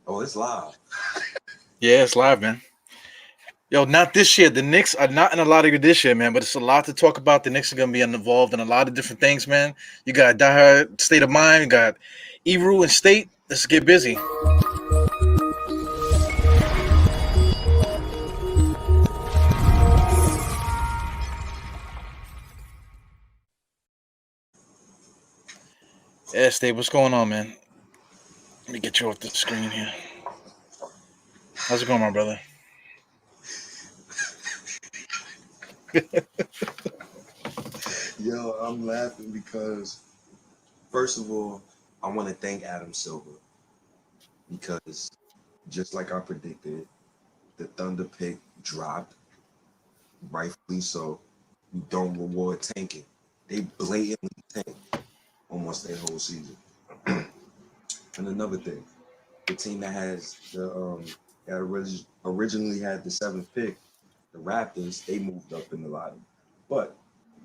Oh, it's live. Yeah, it's live, man. Yo, not this year. The Knicks are not in a lot of this year, man. But it's a lot to talk about. The Knicks are gonna be involved in a lot of different things, man. You got Diehard State of Mind. You got Eru and State. Let's get busy. Yeah, State. What's going on, man? Let me get you off the screen here. How's it going, my brother? Yo, I'm laughing because first of all, I want to thank Adam Silver because just like I predicted, the Thunder pick dropped, rightfully so. You don't reward tanking. They blatantly tank almost their whole season. And another thing, the team that has originally had the seventh pick, the Raptors, they moved up in the lottery. But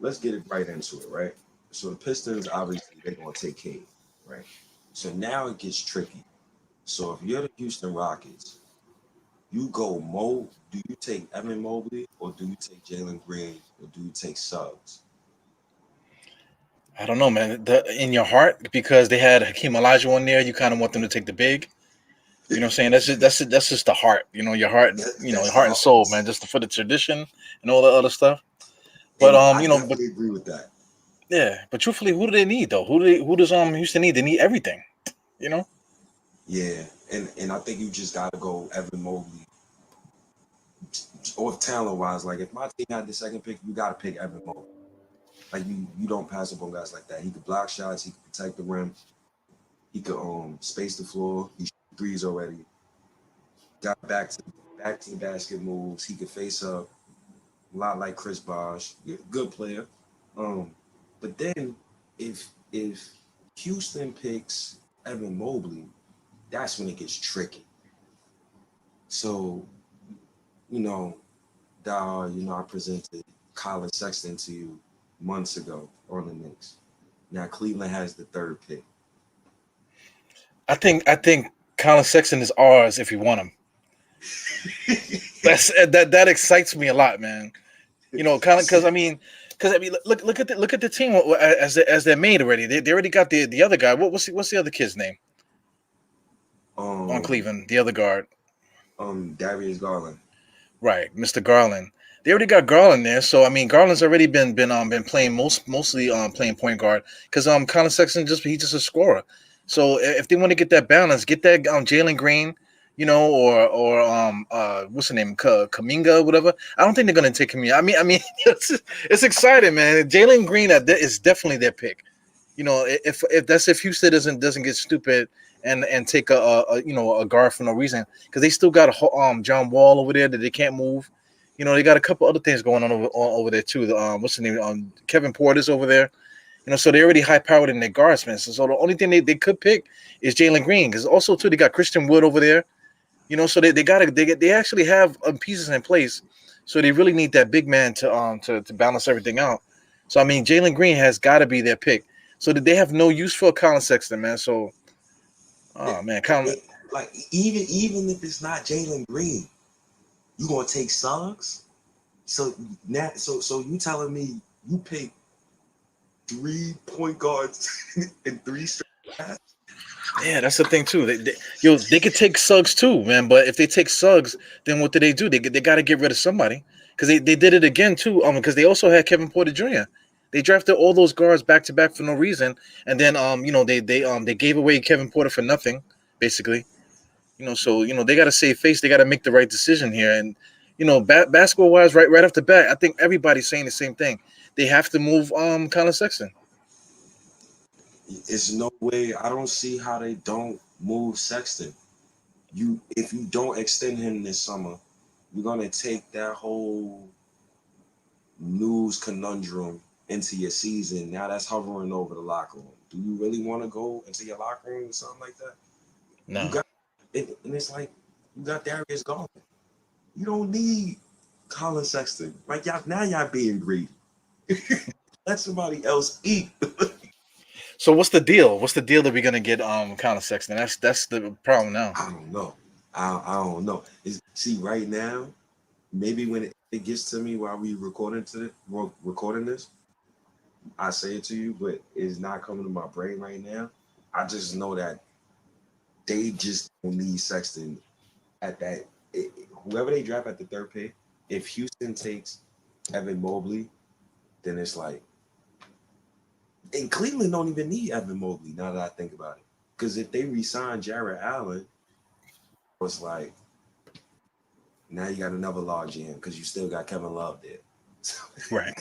let's get it right into it, right? So the Pistons, obviously, they're gonna take Cade, right? So now it gets tricky. So if you're the Houston Rockets, you go do you take Evan Mobley or do you take Jalen Green or do you take Suggs? I don't know, man. In your heart, because they had Hakeem Olajuwon there, you kind of want them to take the big. You know what I'm saying? That's just the heart. You know, your heart. You know, your That's heart the and soul, hearts. man. Just for the tradition and all the other stuff. But And I but definitely agree with that. yeah. But truthfully, who do they need though? Who does Houston need? They need everything. You know. Yeah. And I think you just gotta go Evan Mobley or talent wise. Like if my team had the second pick, you gotta pick Evan Mobley. Like you don't pass up on guys like that. He could block shots, he could protect the rim, he could space the floor, he shoot threes already. Got back to the basket moves. He could face up a lot like Chris Bosh. Good player. Um, but then if Houston picks Evan Mobley, that's when it gets tricky. So, you know, I presented Colin Sexton to you months ago on the Knicks. Now Cleveland has the third pick. I think Colin Sexton is ours if we want him. That excites me a lot, man. You know, kind of because I mean, look at the team as they're made already. They already got the other guy. What's the other kid's name on um, Cleveland? The other guard, Darius Garland. right, Mr. Garland. They already got Garland there, so I mean, Garland's already been playing mostly playing point guard because Colin Sexton he's just a scorer. So if they want to get that balance, get that Jalen Green, you know, or what's the name, Kaminga, whatever. I don't think they're gonna take Kaminga. I mean, it's exciting, man. Jalen Green is definitely their pick. You know, if Houston doesn't get stupid and take a guard for no reason because they still got John Wall over there that they can't move. You know, they got a couple other things going on over there too. What's the name? Kevin Porter's over there. You know, so they're already high powered in their guards, man. So the only thing they could pick is Jalen Green because also too they got Christian Wood over there. You know, so they actually have pieces in place. So they really need that big man to balance everything out. So I mean, Jalen Green has got to be their pick. So they have no use for Colin Sexton, man. So oh man, Colin. Like even if it's not Jalen Green, you gonna take Suggs? So now, so you telling me you pick 3 point guards and three straight guys? Yeah, that's the thing too. They could take Suggs too, man. But if they take Suggs, then what do? They got to get rid of somebody because they did it again too. Because they also had Kevin Porter Jr. They drafted all those guards back to back for no reason, and then they gave away Kevin Porter for nothing, basically. You know, so they got to save face. They got to make the right decision here, and basketball wise, right off the bat, I think everybody's saying the same thing. They have to move Colin Sexton. It's no way. I don't see how they don't move Sexton. If you don't extend him this summer, you're gonna take that whole news conundrum into your season. Now that's hovering over the locker room. Do you really want to go into your locker room or something like that? You No. got it, and it's like you got Darius Garland. You don't need Colin Sexton. Y'all being greedy. Let somebody else eat. So what's the deal? What's the deal that we're gonna get Colin Sexton? That's the problem now. I don't know. I don't know. See, right now, maybe when it gets to me while we recording this, I say it to you, but it's not coming to my brain right now. I just know that they just don't need Sexton at that. Whoever they draft at the third pick, if Houston takes Evan Mobley, then it's like, and Cleveland don't even need Evan Mobley now that I think about it. Because if they resign Jarrett Allen, it's like, now you got another large in because you still got Kevin Love there. Right.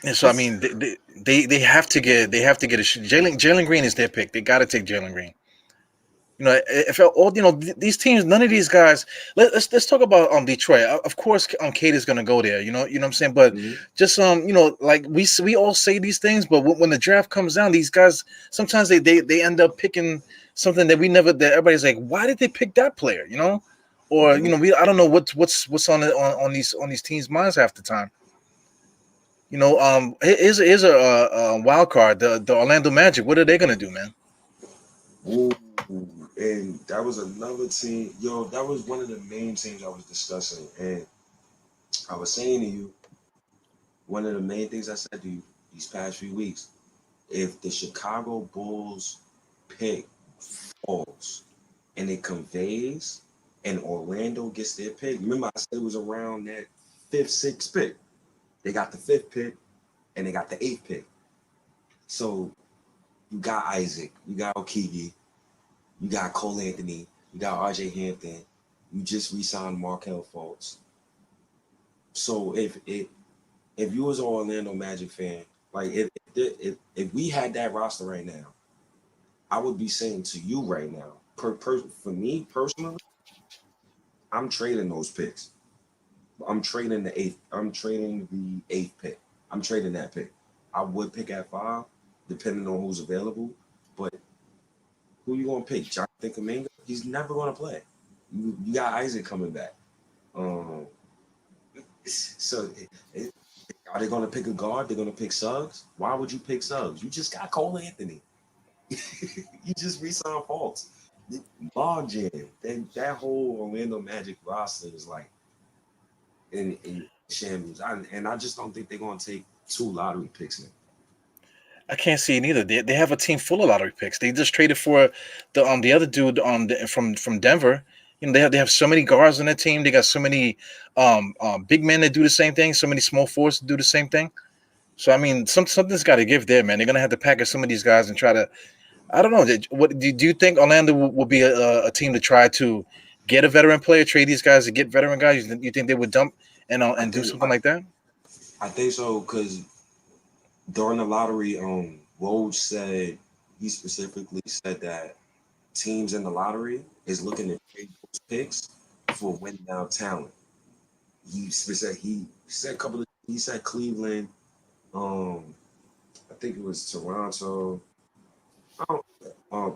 And so I mean, they have to get Jalen Green is their pick. They got to take Jalen Green. You know, if all these teams, none of these guys. Let's talk about Detroit. Of course, Kate is gonna go there. You know what I'm saying. But just like we all say these things, but when the draft comes down, these guys sometimes they end up picking something that we never. That everybody's like, why did they pick that player? You know, or I don't know what's on these teams' minds half the time. You know, here's a wild card. The Orlando Magic. What are they gonna do, man? Ooh, and that was another team. Yo, that was one of the main teams I was discussing. And I was saying to you, one of the main things I said to you these past few weeks, if the Chicago Bulls pick falls and it conveys and Orlando gets their pick, remember I said it was around that fifth, sixth pick. They got the fifth pick and they got the eighth pick. So you got Isaac, you got Okeke, you got Cole Anthony, you got RJ Hampton, you just re-signed Markelle Fultz. So if you was an Orlando Magic fan, like if we had that roster right now, I would be saying to you right now, for me personally, I'm trading those picks. I'm trading the eighth. I'm trading the eighth pick. I'm trading that pick. I would pick at 5, depending on who's available. But who you gonna pick? Jonathan Kuminga? He's never gonna play. You got Isaac coming back. So are they gonna pick a guard? They're gonna pick Suggs. Why would you pick Suggs? You just got Cole Anthony. You just re-signed Fultz. Log jam. That whole Orlando Magic roster is like in shambles. I just don't think they're gonna take 2 lottery picks in. I can't see it either. They have a team full of lottery picks. They just traded for the other dude from Denver. You know, they have so many guards on their team. They got so many big men that do the same thing. So many small forwards that do the same thing. So I mean, something's got to give there, man. They're gonna have to package some of these guys and try to. I don't know. What do you think Orlando will be a team to try to get a veteran player, trade these guys to get veteran guys? You think they would dump and do something like that? I think so because during the lottery, Woj said he specifically said that teams in the lottery is looking to trade those picks for win now talent. He said he said Cleveland, I think it was Toronto.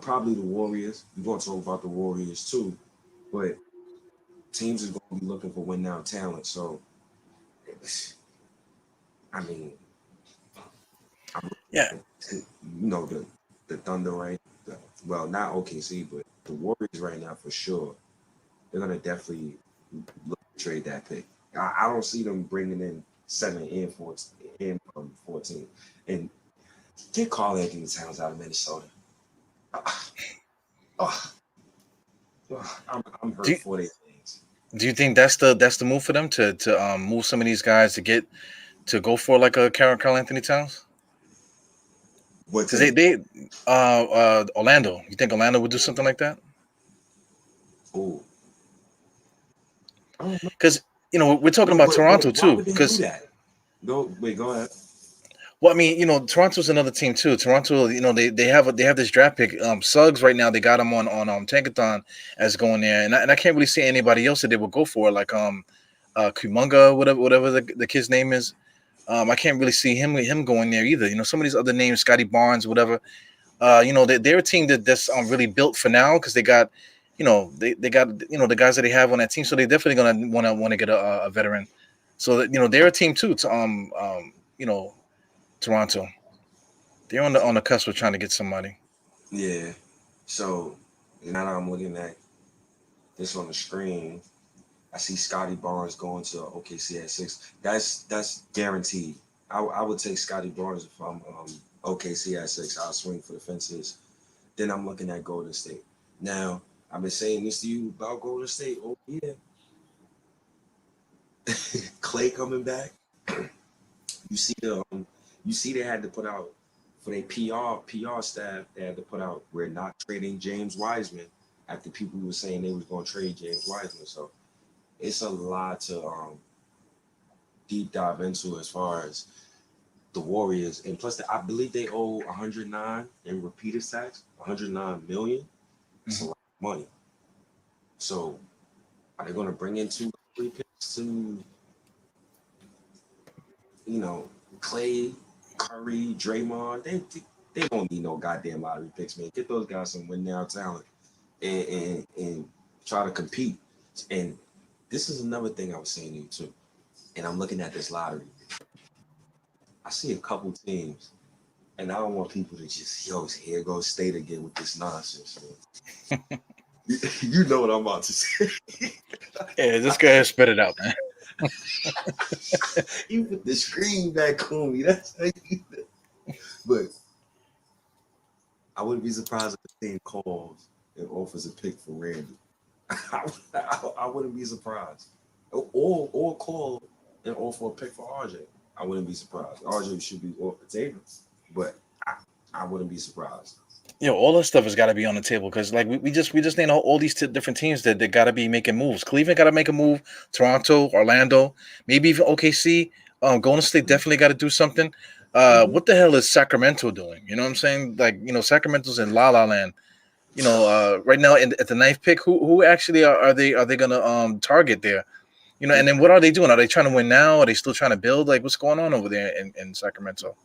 Probably the Warriors. We're going to talk about the Warriors too, but teams is going to be looking for win now talent. So, I mean, Yeah. you know the Thunder, right? Well, not OKC, but the Warriors right now for sure. They're gonna definitely look to trade that pick. I don't see them bringing in 7 and 14 and get Karl Anthony Towns out of Minnesota. Oh, I'm hurt for their things. Do you think that's the move for them to move some of these guys to go for like a Karl Anthony Towns? Because they Orlando. You think Orlando would do something like that? Oh, Because we're talking about Toronto too. Because go ahead. well, I mean, Toronto's another team too. Toronto, they have this draft pick. Suggs right now they got him on Tankathon as going there, and I can't really see anybody else that they would go for like Kumunga, whatever the kid's name is. I can't really see him going there either. Some of these other names, Scotty Barnes, whatever. They're a team that's really built for now because they got, they got the guys that they have on that team. So they're definitely gonna want to get a veteran. So that they're a team too. To Toronto. They're on the cusp of trying to get somebody. Yeah. So now that I'm looking at this on the screen, I see Scotty Barnes going to OKC at 6. That's guaranteed. I would take Scotty Barnes if I'm OKC at 6. I'll swing for the fences. Then I'm looking at Golden State. Now, I've been saying this to you about Golden State. Oh yeah. Clay coming back. You see they had to put out for their PR staff, they had to put out, we're not trading James Wiseman after people were saying they was going to trade James Wiseman. So it's a lot to deep dive into as far as the Warriors. And plus, I believe they owe 109 in repeated tax, 109 million. It's a lot of money. So are they going to bring in 2 or 3 picks to, Clay, Curry, Draymond? They don't need no goddamn lottery picks, man. Get those guys some win now talent and try to compete. And this is another thing I was saying to you too. And I'm looking at this lottery. I see a couple teams, and I don't want people to just, here goes State again with this nonsense. You know what I'm about to say. Yeah, just go ahead and spit it out, man. You put the screen back on me. That's how you do. But I wouldn't be surprised if the team calls and offers a pick for Randle. I wouldn't be surprised. Or call and offer a pick for RJ. I wouldn't be surprised. RJ should be off the table, but I wouldn't be surprised. All that stuff has got to be on the table because, like, we just named all these different teams that got to be making moves. Cleveland got to make a move. Toronto, Orlando, maybe even OKC. Golden State definitely got to do something. What the hell is Sacramento doing? You know what I'm saying? Like, Sacramento's in La La Land. Right now at the 9th pick, who actually are they gonna target there? And then what are they doing? Are they trying to win now? Are they still trying to build? Like, what's going on over there in Sacramento?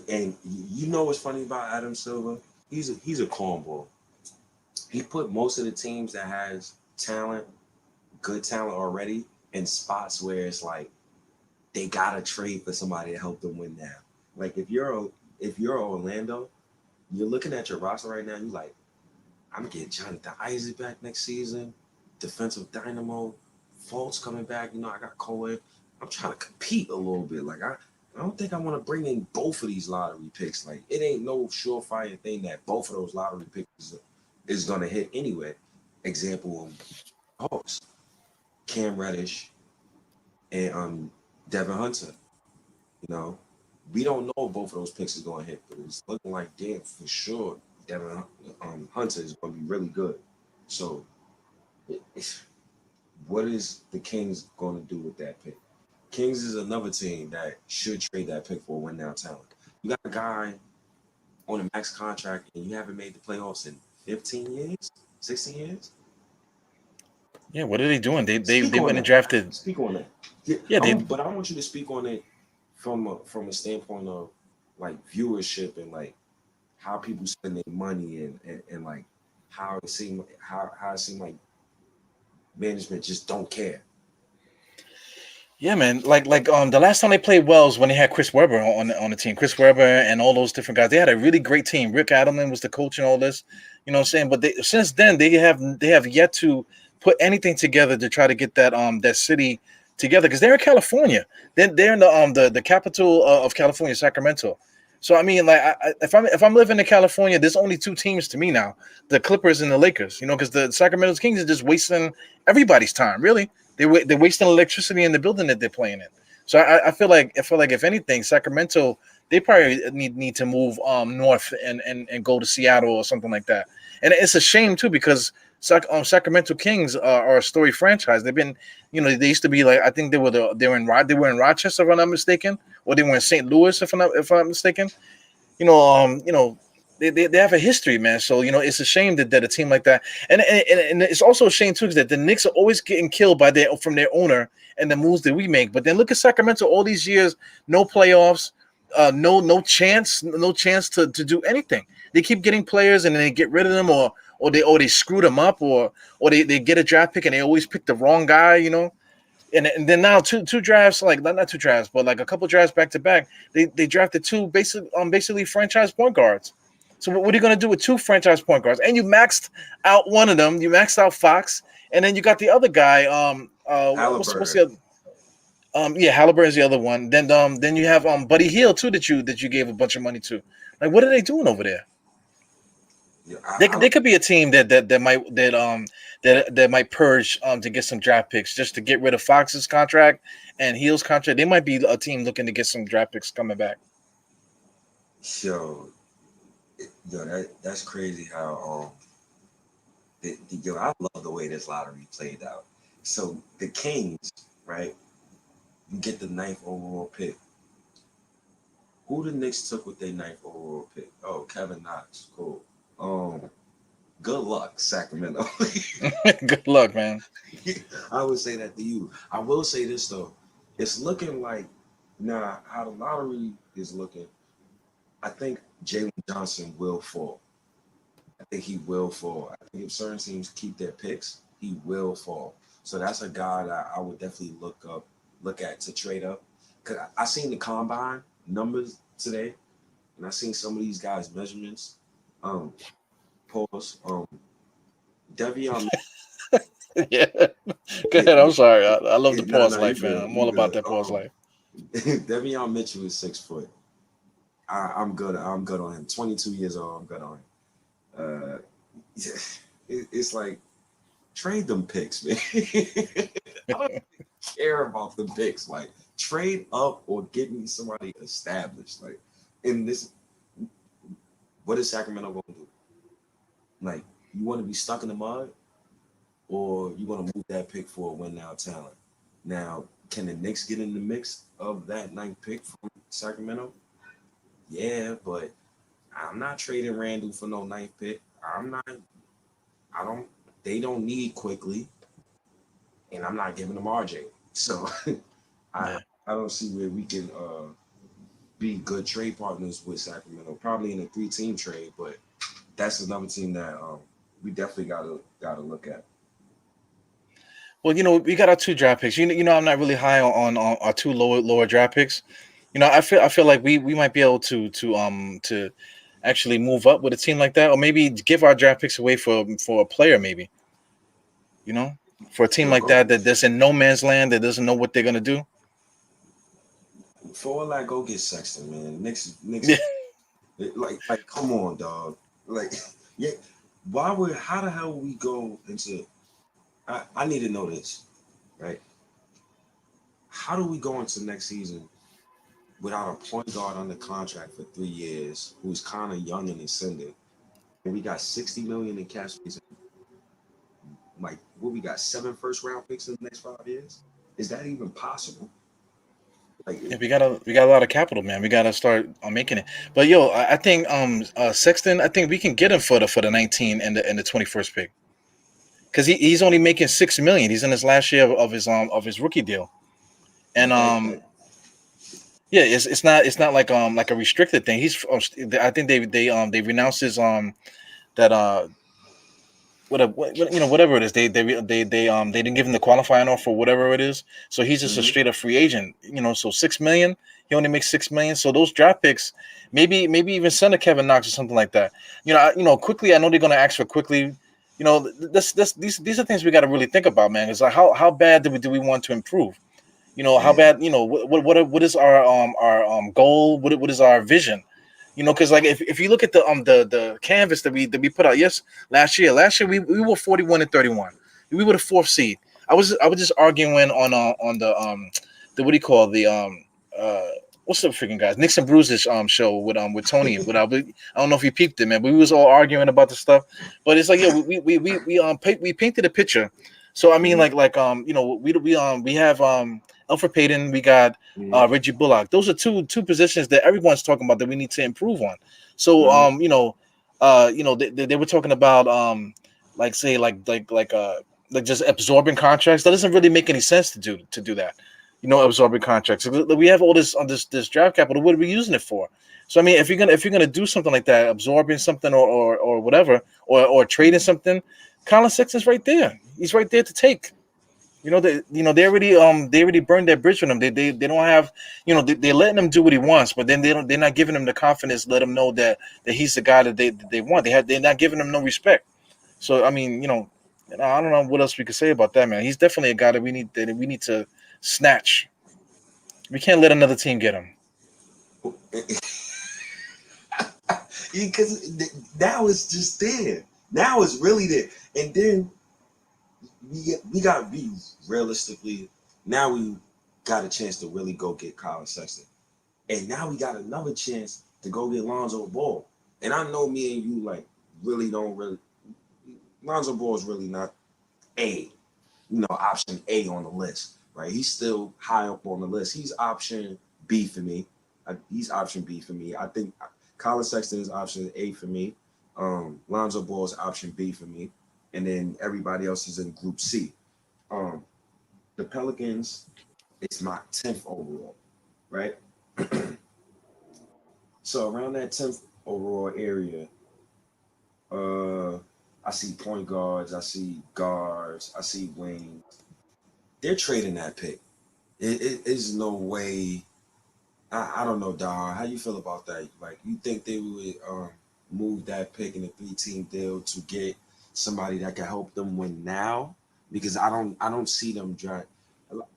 And you know what's funny about Adam Silver? He's a cornball. He put most of the teams that has good talent already, in spots where it's like they gotta trade for somebody to help them win now. Like if you're Orlando, you're looking at your roster right now. You're like, I'm getting Jonathan Isaac back next season, defensive dynamo, Fultz coming back. I got Cohen. I'm trying to compete a little bit. Like I don't think I want to bring in both of these lottery picks. Like it ain't no surefire thing that both of those lottery picks is gonna hit anyway. Example, Hawks, Cam Reddish, and Devin Hunter. We don't know if both of those picks is gonna hit, but it's looking like damn for sure Devin Hunter is gonna be really good. So, what is the Kings gonna do with that pick? Kings is another team that should trade that pick for a win now talent. You got a guy on a max contract and you haven't made the playoffs in 15 years, 16 years. Yeah, what are they doing? They went and drafted. Speak on that. But I want you to speak on it from a standpoint of like viewership and like how people spend their money and like how it seemed like management just don't care. Yeah, man. Like the last time they played well was when they had Chris Webber on the team. Chris Webber and all those different guys. They had a really great team. Rick Adelman was the coach and all this. You know what I'm saying? But since then they have yet to put anything together to try to get that city together because they're in California. They're in the capital of California, Sacramento. So I mean, like, if I'm living in California, there's only 2 teams to me now: the Clippers and the Lakers. Because the Sacramento Kings are just wasting everybody's time. Really, they're wasting electricity in the building that they're playing in. So I feel like if anything, Sacramento, they probably need to move north and go to Seattle or something like that. And it's a shame too because Sacramento Kings are a storied franchise. They've been, they used to be like, I think they were in Rochester, if I'm not mistaken, or they were in St. Louis, if I'm not mistaken. They have a history, man. So it's a shame that a team like that, and it's also a shame too, because that the Knicks are always getting killed from their owner and the moves that we make. But then look at Sacramento, all these years, no playoffs, no chance to do anything. They keep getting players and then they get rid of them, or they screw them up, or they get a draft pick and they always pick the wrong guy. and then now two drafts, like not two drafts, but like a couple drafts back to back. They drafted two basically franchise point guards. So what are you gonna do with two franchise point guards? And you maxed out one of them. You maxed out Fox, and then you got the other guy. What's the other? Yeah, Halliburton is the other one. Then you have Buddy Hield too that you gave a bunch of money to. Like, what are they doing over there? Yeah, They could be a team that might purge to get some draft picks just to get rid of Fox's contract and Hield's contract. They might be a team looking to get some draft picks coming back. yo, that's crazy how I love the way this lottery played out. So the Kings, right? You get the 9th overall pick. Who the Knicks took with their 9th overall pick? Oh, Kevin Knox. Cool. Good luck, Sacramento. Good luck, man. I would say that to you. I will say this though. It's looking like now how the lottery is looking. I think Jalen Johnson will fall. I think he will fall. I think if certain teams keep their picks, he will fall. So that's a guy that I would definitely look at to trade up. Cause I seen the combine numbers today, and I seen some of these guys' measurements. Pause. Devion. Yeah. Go ahead. I'm sorry. I love the pause life, man. I'm all good. about that pause life. Devion Mitchell is 6 foot. I'm good. I'm good on him. 22 years old. I'm good on him. It's like trade them picks, man. I don't care about the picks. Like trade up or get me somebody established. Like in this, what is Sacramento going to do? Like you want to be stuck in the mud, or you want to move that pick for a win now talent? Now, can the Knicks get in the mix of that 9th pick from Sacramento? Yeah, but I'm not trading Randle for no 9th pick. They don't need quickly, and I'm not giving them RJ. So I don't see where we can be good trade partners with Sacramento. Probably in a 3-team trade, but that's another team that we definitely gotta look at. Well, we got our 2 draft picks. I'm not really high on our 2 lower draft picks. I feel like we might be able to actually move up with a team like that, or maybe give our draft picks away for a player, maybe. For a team like that's in no man's land, that doesn't know what they're gonna do. For all that, go get Sexton, man. Knicks, Yeah. like, come on, dog. Like, yeah. How the hell we go into? I need to know this, right? How do we go into next season without a point guard under contract for 3 years, who's kind of young and ascending, and we got $60 million in cap space? Like, what we got 7 first-round picks in the next 5 years? Is that even possible? Like, Yeah, we got a lot of capital, man. We got to start making it. But I think Sexton, I think we can get him for the 19 and the 21st pick, because he's only making $6 million. He's in his last year of his rookie deal, and yeah, it's not like a restricted thing. I think they renounced his whatever it is, they didn't give him the qualifying offer, whatever it is. So he's just a straight up free agent. So $6 million, he only makes $6 million. So those draft picks, maybe even send a Kevin Knox or something like that. Quickly. I know they're gonna ask for quickly. These are things we got to really think about, man. It's like how bad do we want to improve? How bad? What is our goal? What is our vision? Because like if you look at the canvas that we put out last year we were 41-31. We were the 4th seed. I was just arguing on the what do you call what's the freaking guys, Knicks and Bruises show with Tony and I don't know if you peeped it, man, but we was all arguing about the stuff. But it's like we painted a picture. So I mean we have Alfred Payton, we got Reggie Bullock. Those are two positions that everyone's talking about that we need to improve on. So they were talking about just absorbing contracts. That doesn't really make any sense to do that. Absorbing contracts. We have all this on this draft capital. What are we using it for? So I mean, if you're gonna do something like that, absorbing something or whatever, or trading something, Colin Sexton's right there. He's right there to take. They already burned that bridge with him. They don't have, they're letting him do what he wants, but then they're not giving him the confidence to let him know that he's the guy that they want. They're not giving him no respect. So I mean, I don't know what else we could say about that man. He's definitely a guy that we need to snatch. We can't let another team get him. Because now it's just there. Now it's really there. And then we got to be realistically. Now we got a chance to really go get Colin Sexton. And now we got another chance to go get Lonzo Ball. And I know me and you like really don't really. Lonzo Ball is really not option A on the list, right? He's still high up on the list. He's option B for me. He's option B for me. I think Colin Sexton is option A for me. Lonzo Ball is option B for me. And then everybody else is in group C. The Pelicans, it's my 10th overall, right? So around that 10th overall area, I see point guards, I see guards, I see wings. They're trading that pick. It is no way. I don't know, Dar. How you feel about that? Like, you think they would move that pick in a 3-team deal to get somebody that can help them win now? Because I don't see them draft.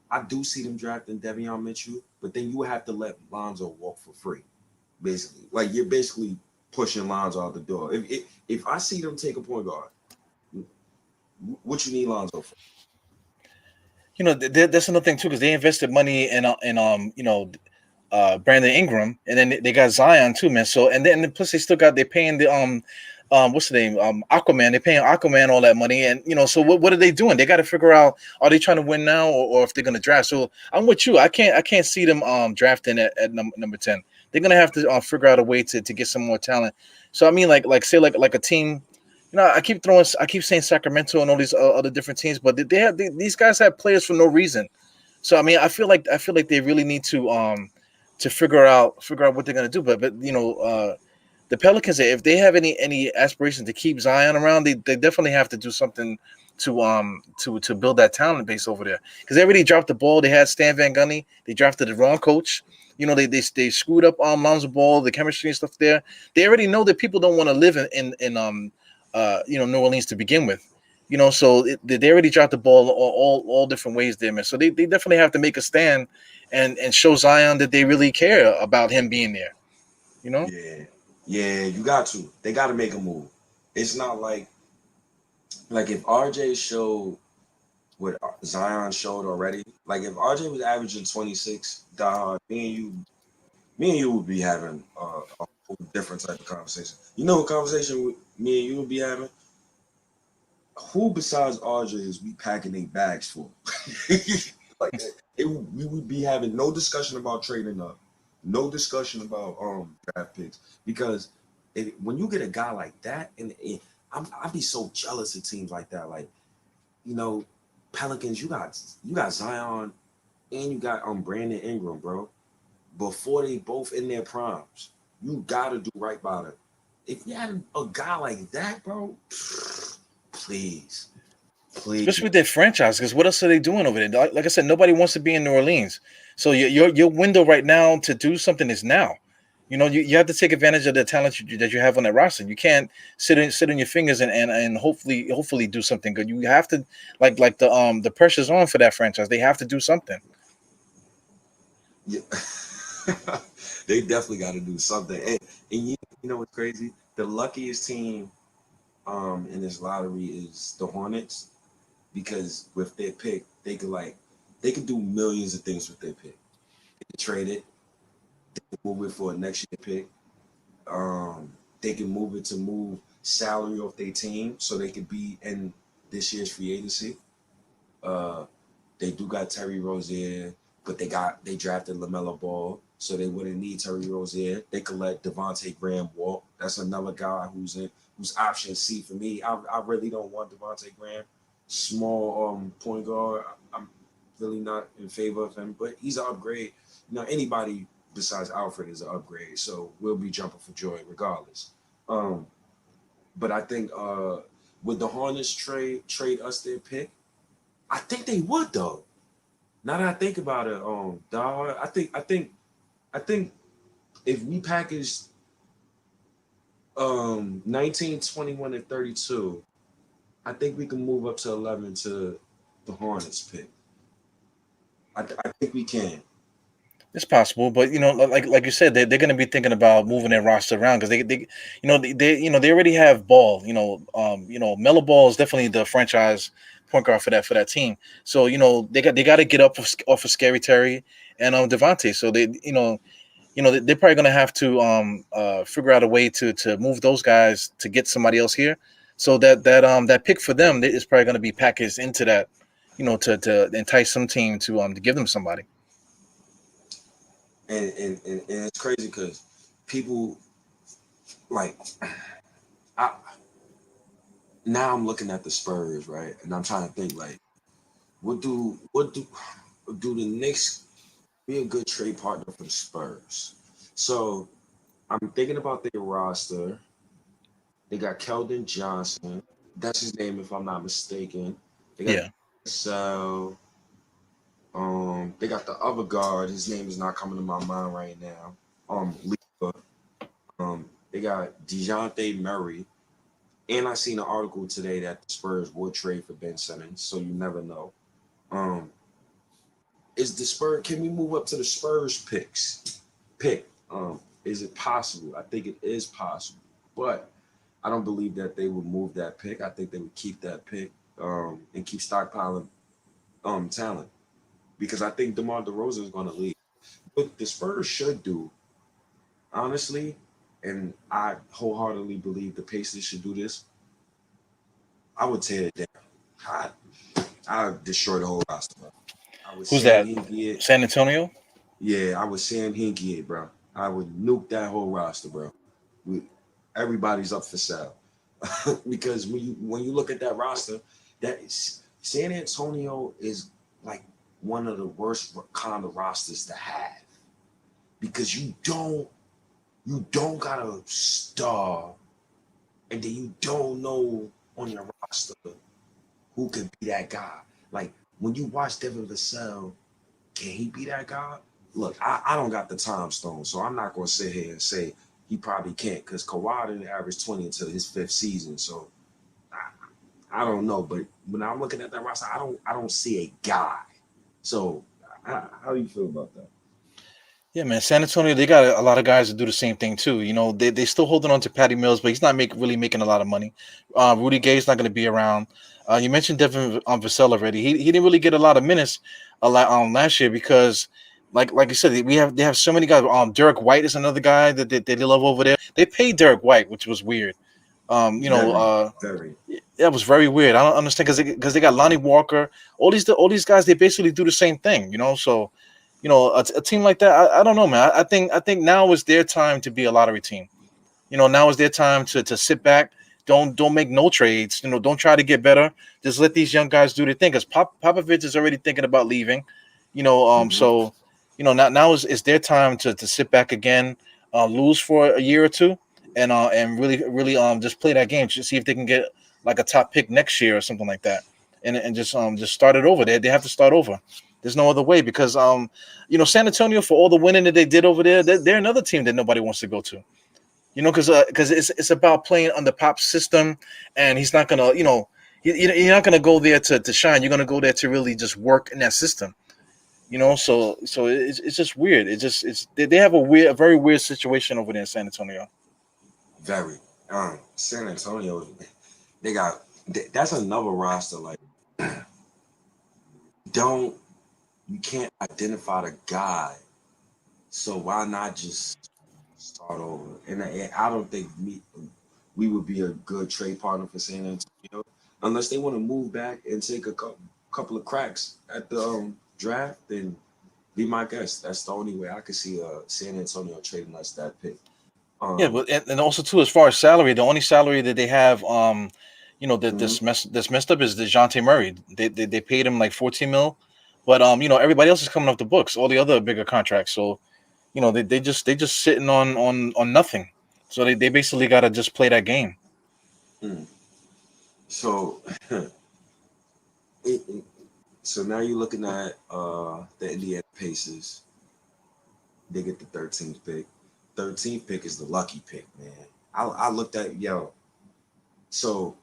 I do see them drafting Devion Mitchell, but then you would have to let Lonzo walk for free, basically. Like, you're basically pushing Lonzo out the door. If I see them take a point guard, what you need Lonzo for? That's another thing too, because they invested money in Brandon Ingram, and then they got Zion too, man. So and then plus they're paying the what's the name, Aquaman. They're paying Aquaman all that money, and so what are they doing? They got to figure out, are they trying to win now, or if they're going to draft. So I'm with you. I can't see them drafting at number 10. They're gonna have to figure out a way to get some more talent. So I mean, like say like a team. I keep saying Sacramento and all these other different teams, but these guys have players for no reason. So I mean, I feel like they really need to figure out what they're gonna do. But the Pelicans, if they have any aspiration to keep Zion around, they definitely have to do something to build that talent base over there, because they already dropped the ball. They had Stan Van Gundy. They drafted the wrong coach. They screwed up Lonzo Ball, the chemistry and stuff there. They already know that people don't want to live in New Orleans to begin with. So they already dropped the ball all different ways there, man. So they definitely have to make a stand and show Zion that they really care about him being there. You know. Yeah, yeah, you got to. They got to make a move. It's not like if RJ showed what Zion showed already. Like if RJ was averaging 26, me and you would be having a whole different type of conversation. You know what conversation me and you would be having? Who besides RJ is we packing their bags for? Like we would be having no discussion about trading up, no discussion about draft picks, because when you get a guy like that, and I'd be so jealous of teams like that. Like, you know, Pelicans, you got Zion and you got Brandon Ingram, bro. Before they both in their primes, you gotta do right by them. If you had a guy like that, bro, please, please. Especially with their franchise, because what else are they doing over there? Like I said, nobody wants to be in New Orleans. So your window right now to do something is now. You have to take advantage of the talent that you have on that roster. You can't sit on your fingers and hopefully do something good. You have to, like the pressure's on for that franchise. They have to do something. Yeah. They definitely got to do something. And you know what's crazy? The luckiest team in this lottery is the Hornets, because with their pick, they could do millions of things with their pick. They could trade it, they could move it for a next year pick. They can move it to move salary off their team so they could be in this year's free agency. Uh, they do got Terry Rozier, but they drafted LaMelo Ball, so they wouldn't need Terry Rozier. They could let Devontae Graham walk. That's another guy who's option C for me. I really don't want Devontae Graham. Small point guard. I'm really not in favor of him, but he's an upgrade. Anybody besides Alfred is an upgrade, so we'll be jumping for joy regardless. Um, but I think with the Hornets trade us their pick, I think they would though. Now that I think about it, dog, I think if we packaged 19, 21, and 32, I think we can move up to 11 to the Hornets pick. I think we can. It's possible, but like you said, they're going to be thinking about moving their roster around because they already have Ball. Melo Ball is definitely the franchise point guard for that team. So they got to get up off of Scary Terry and Devontae. So they're probably going to have to figure out a way to move those guys to get somebody else here. So that pick for them is probably going to be packaged into that, to entice some team to give them somebody. And it's crazy because people like I now I'm looking at the Spurs, right? And I'm trying to think like what do the Knicks be a good trade partner for the Spurs? So I'm thinking about their roster. They got Keldon Johnson. That's his name if I'm not mistaken. They got Yeah. so they got the other guard. His name is not coming to my mind right now. Leva. They got DeJounte Murray. And I seen an article today that the Spurs would trade for Ben Simmons, so you never know. Um, is the Spurs? Can we move up to the Spurs pick? Is it possible? I think it is possible, but I don't believe that they would move that pick. I think they would keep that pick and keep stockpiling talent because I think DeMar DeRozan is going to leave. What the Spurs should do, honestly, and I wholeheartedly believe the Pacers should do this. I would tear it down. I I would destroy the whole roster, bro. I would Who's Sam that? Hinkie it. San Antonio? Yeah, I would Sam Hinkie it, bro. I would nuke that whole roster, bro. We, everybody's up for sale because when you look at that roster, San Antonio is like one of the worst kind of rosters to have because you don't got a star, and then you don't know on your roster who can be that guy. Like when you watch Devin Vassell, can he be that guy? Look, I don't got the time stone, so I'm not gonna sit here and say he probably can't because Kawhi didn't average 20 until his fifth season. So I don't know, but when I'm looking at that roster, I don't see a guy. So how do you feel about that? Yeah, man. San Antonio, they got a lot of guys that do the same thing too. They still holding on to Patty Mills, but he's not really making a lot of money. Rudy Gay's not going to be around. You mentioned Devin Vassell already. He didn't really get a lot of minutes last year because, like you said, they have so many guys. Derek White is another guy that they love over there. They paid Derek White, which was weird. Very, very. That was very weird. I don't understand because they got Lonnie Walker. All these guys, they basically do the same thing. So. A team like that, I don't know, man. I think now is their time to be a lottery team. Now is their time to sit back. Don't make no trades. Don't try to get better. Just let these young guys do their thing. Because Popovich is already thinking about leaving. Mhm. So now is their time to sit back again, lose for a year or two, and really just play that game. Just see if they can get like a top pick next year or something like that, and just start it over. They have to start over. There's no other way because San Antonio, for all the winning that they did over there, they're another team that nobody wants to go to. Because it's about playing under Pop's system, and he's not gonna you're not gonna go there to shine. You're gonna go there to really just work in that system. So it's just weird. They have a very weird situation over there in San Antonio. Very. San Antonio, that's another roster. Like, don't you can't identify the guy, so why not just start over? And I don't think we would be a good trade partner for San Antonio unless they want to move back and take a couple of cracks at the draft. Then be my guest. That's the only way I could see San Antonio trading us that pick. Yeah, Um, but and also too, as far as salary, the only salary that they have, that mhm. that's messed up is DeJounte Murray. They paid him like 14 mil, but everybody else is coming off the books, all the other bigger contracts. So they just sitting on nothing. So they basically got to just play that game. Mm. So it, So now you're looking at the Indiana Pacers. They get the 13th pick. 13th pick is the lucky pick, man. I looked at So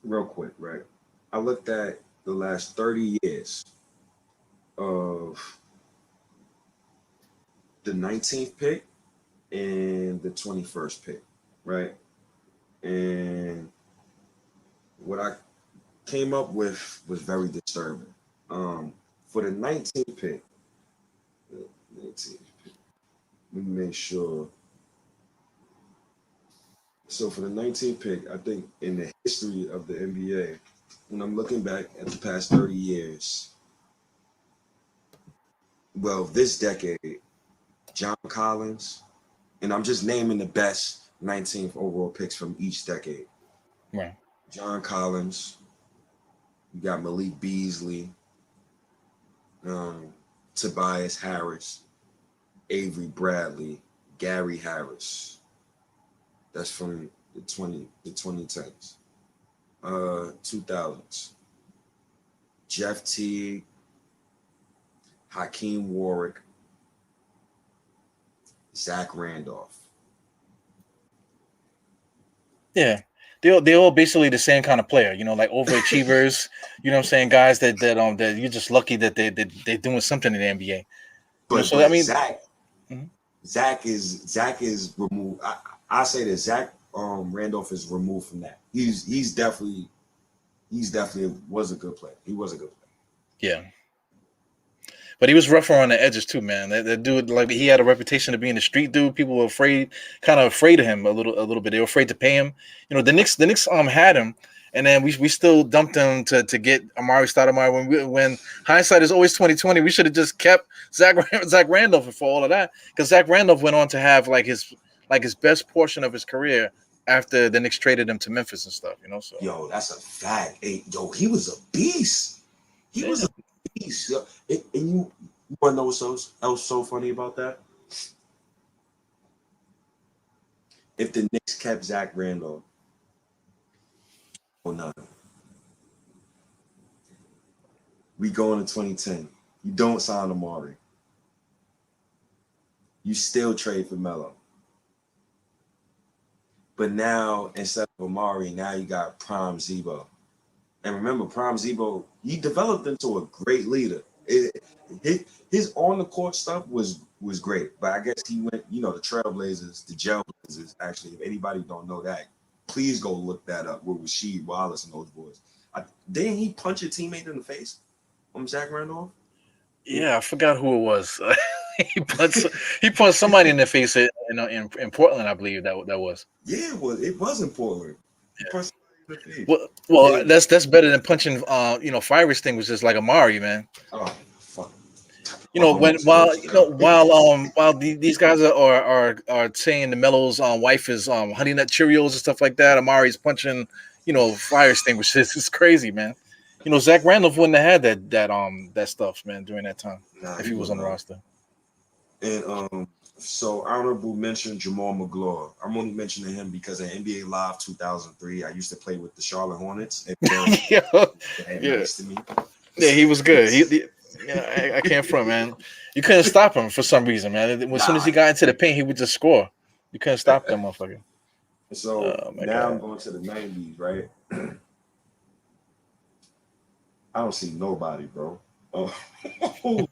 real quick, right? I looked at the last 30 years of the 19th pick and the 21st pick, right? And what I came up with was very disturbing. For the 19th pick, 19th pick, let me make sure. So for the 19th pick, I think in the history of the NBA, when I'm looking back at the past 30 years, well, this decade, John Collins, and I'm just naming the best 19th overall picks from each decade. Right. John Collins, you got Malik Beasley, Tobias Harris, Avery Bradley, Gary Harris. That's from the 2010s. 2000s. Jeff Teague, Hakeem Warwick, Zach Randolph. Yeah. They're all basically the same kind of player, like overachievers. You know what I'm saying? Guys that you're just lucky that they're doing something in the NBA. But So I mean, mhm. Zach is removed. I say that Zach Randolph is removed from that. He's definitely was a good player. He was a good player. yeah. But he was rougher on the edges too, man. That dude, like, he had a reputation of being a street dude. People were kind of afraid of him a little bit. They were afraid to pay him. The Knicks had him, and then we still dumped him to get Amari Stoudemire. When hindsight is always 20/20, we should have just kept Zach Randolph for all of that, because Zach Randolph went on to have his best portion of his career after the Knicks traded him to Memphis and stuff. So Yo, that's a fact. Hey, yo, he was a beast. He was a beast. Yo. And you want to know what's so funny about that? If the Knicks kept Zach Randolph, oh no, we go into 2010. You don't sign Amari. You still trade for Melo. But now, instead of Amari, now you got Prime Zebo. And remember, Prime Zebo, he developed into a great leader. His on the court stuff was great, but I guess he went, the Trailblazers, the Jailblazers. Actually, if anybody don't know that, please go look that up. With Rasheed Wallace and those boys. Didn't he punch a teammate in the face? Zach Randolph? Yeah, I forgot who it was. he punched somebody in the face in Portland, I believe that was. Yeah, it was in Portland. He punched somebody in the face. Well, that's better than punching. Fire extinguishers like Amari, man. Oh fuck. While these guys are saying the Melo's wife is Honey Nut Cheerios and stuff like that, Amari's punching fire extinguishers. It's crazy, man. Zach Randolph wouldn't have had that stuff, man, during that time if he was on the roster. And so honorable mention Jamal McGraw. I'm only mentioning him because at NBA Live 2003, I used to play with the Charlotte Hornets. And nice to me. Yeah, he was good. I can't front, man. You couldn't stop him for some reason, man. As soon as he got into the paint, he would just score. You couldn't stop that motherfucker. So now I'm going to the 90s, right? I don't see nobody, bro. Oh, I'm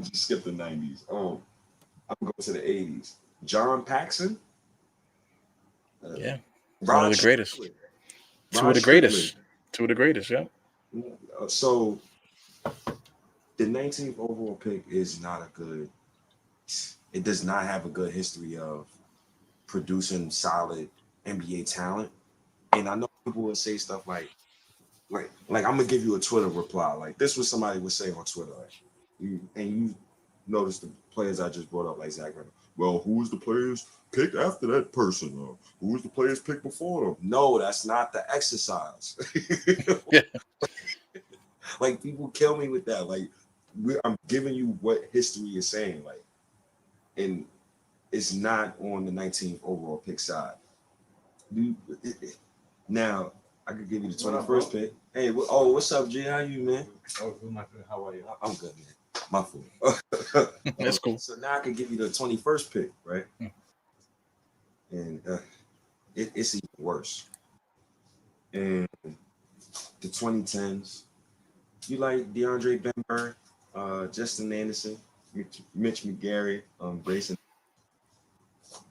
just skip the 90s. Oh, I'm going to the 80s. John Paxson. Yeah, one of the greatest. Two of the greatest. Yeah. So the 19th overall pick is not a good. It does not have a good history of producing solid NBA talent. And I know people would say stuff like I'm gonna give you a Twitter reply. Like this was somebody would say on Twitter. You notice the players I just brought up, like Zach Randolph. Well, who was the players picked after that person? Who was the players picked before them? No, that's not the exercise. Yeah. Like people kill me with that. Like I'm giving you what history is saying. Like, and it's not on the 19th overall pick side. Now, I could give you the 21st pick. Hey, what's up, G? How you, man? Oh, good, my friend. How are you? I'm good, man. My fault. That's cool. So now I can give you the 21st pick, right? And it's even worse. And the 2010s, you like DeAndre Bembry, Justin Anderson, Mitch McGary, Grayson.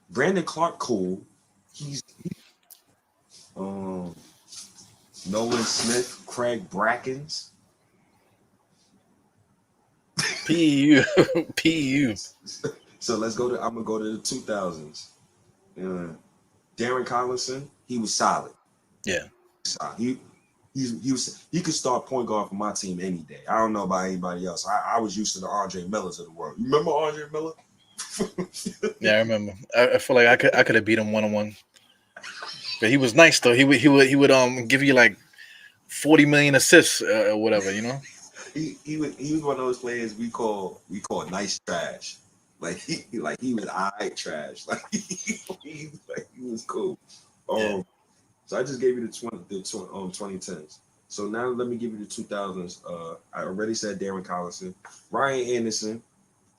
Brandon Clark, cool. He's Nolan Smith, Craig Brackens. PU. PU. So let's go to. I'm gonna go to the 2000s. Darren Collison, he was solid. Yeah. He could start point guard for my team any day. I don't know about anybody else. I was used to the Andre Millers of the world. You remember Andre Miller? Yeah, I remember. I feel like I could have beat him 1-on-1. But he was nice though. He would give you like 40 million assists or whatever, you know. He was one of those players we call nice trash. Like he was alright trash. Like he was cool. So I just gave you the 2010s. So now let me give you the 2000s. I already said Darren Collison, Ryan Anderson.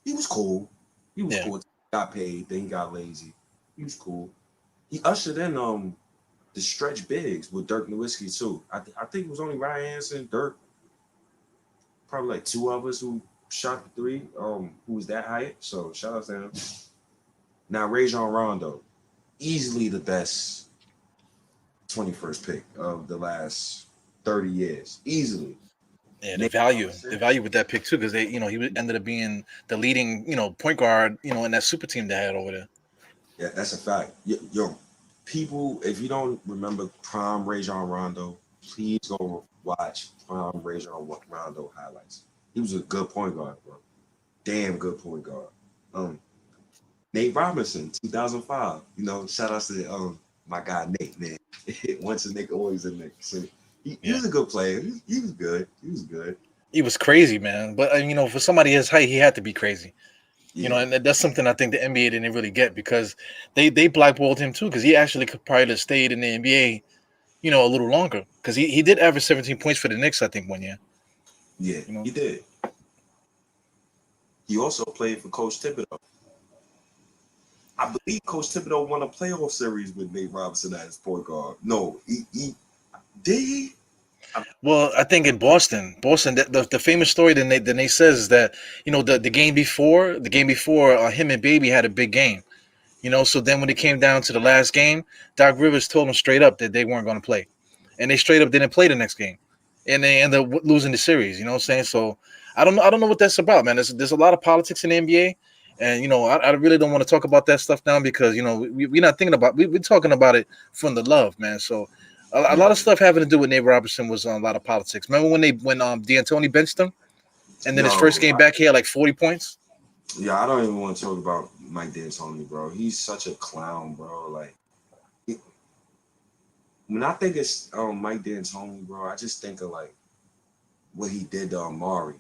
He was cool. He was cool. Got paid, then he got lazy. He was cool. He ushered in the stretch bigs with Dirk Nowitzki too. I think it was only Ryan Anderson, Dirk, probably like two of us who shot the three. Who was that height? So shout out to him. Now Rajon Rondo, easily the best 21st pick of the last 30 years, easily. Yeah, the value with that pick too, because he ended up being the leading, point guard, in that super team they had over there. Yeah, that's a fact. Yo, people, if you don't remember prime Rajon Rondo, please go watch prime Rajon Rondo highlights. He was a good point guard, bro. Damn good point guard. Nate Robinson, 2005. Shout out to my guy Nate, man. Once a Nick, always a Nick. So he was a good player. He was good. He was good. He was crazy, man. But for somebody his height, he had to be crazy. Yeah. And that's something I think the NBA didn't really get because they blackballed him too because he actually could probably have stayed in the NBA, a little longer because he did average 17 points for the Knicks, I think, one year. Yeah, he did. He also played for Coach Thibodeau. I believe Coach Thibodeau won a playoff series with Nate Robinson as point guard. No, he did he? Well, I think in Boston, the famous story that Nate says is that the game before him and Baby had a big game, So then when it came down to the last game, Doc Rivers told them straight up that they weren't going to play, and they straight up didn't play the next game, and they ended up losing the series. You know what I'm saying? So I don't know what that's about, man. There's a lot of politics in the NBA. And I really don't want to talk about that stuff now because we're not thinking about we're talking about it from the love, man. So a lot of stuff having to do with Nate Robinson was a lot of politics. Remember when D'Antoni benched him, and then his first game back, he had like 40 points. Yeah, I don't even want to talk about Mike D'Antoni, bro. He's such a clown, bro. Like when I think it's Mike D'Antoni, bro, I just think of like what he did to Amari.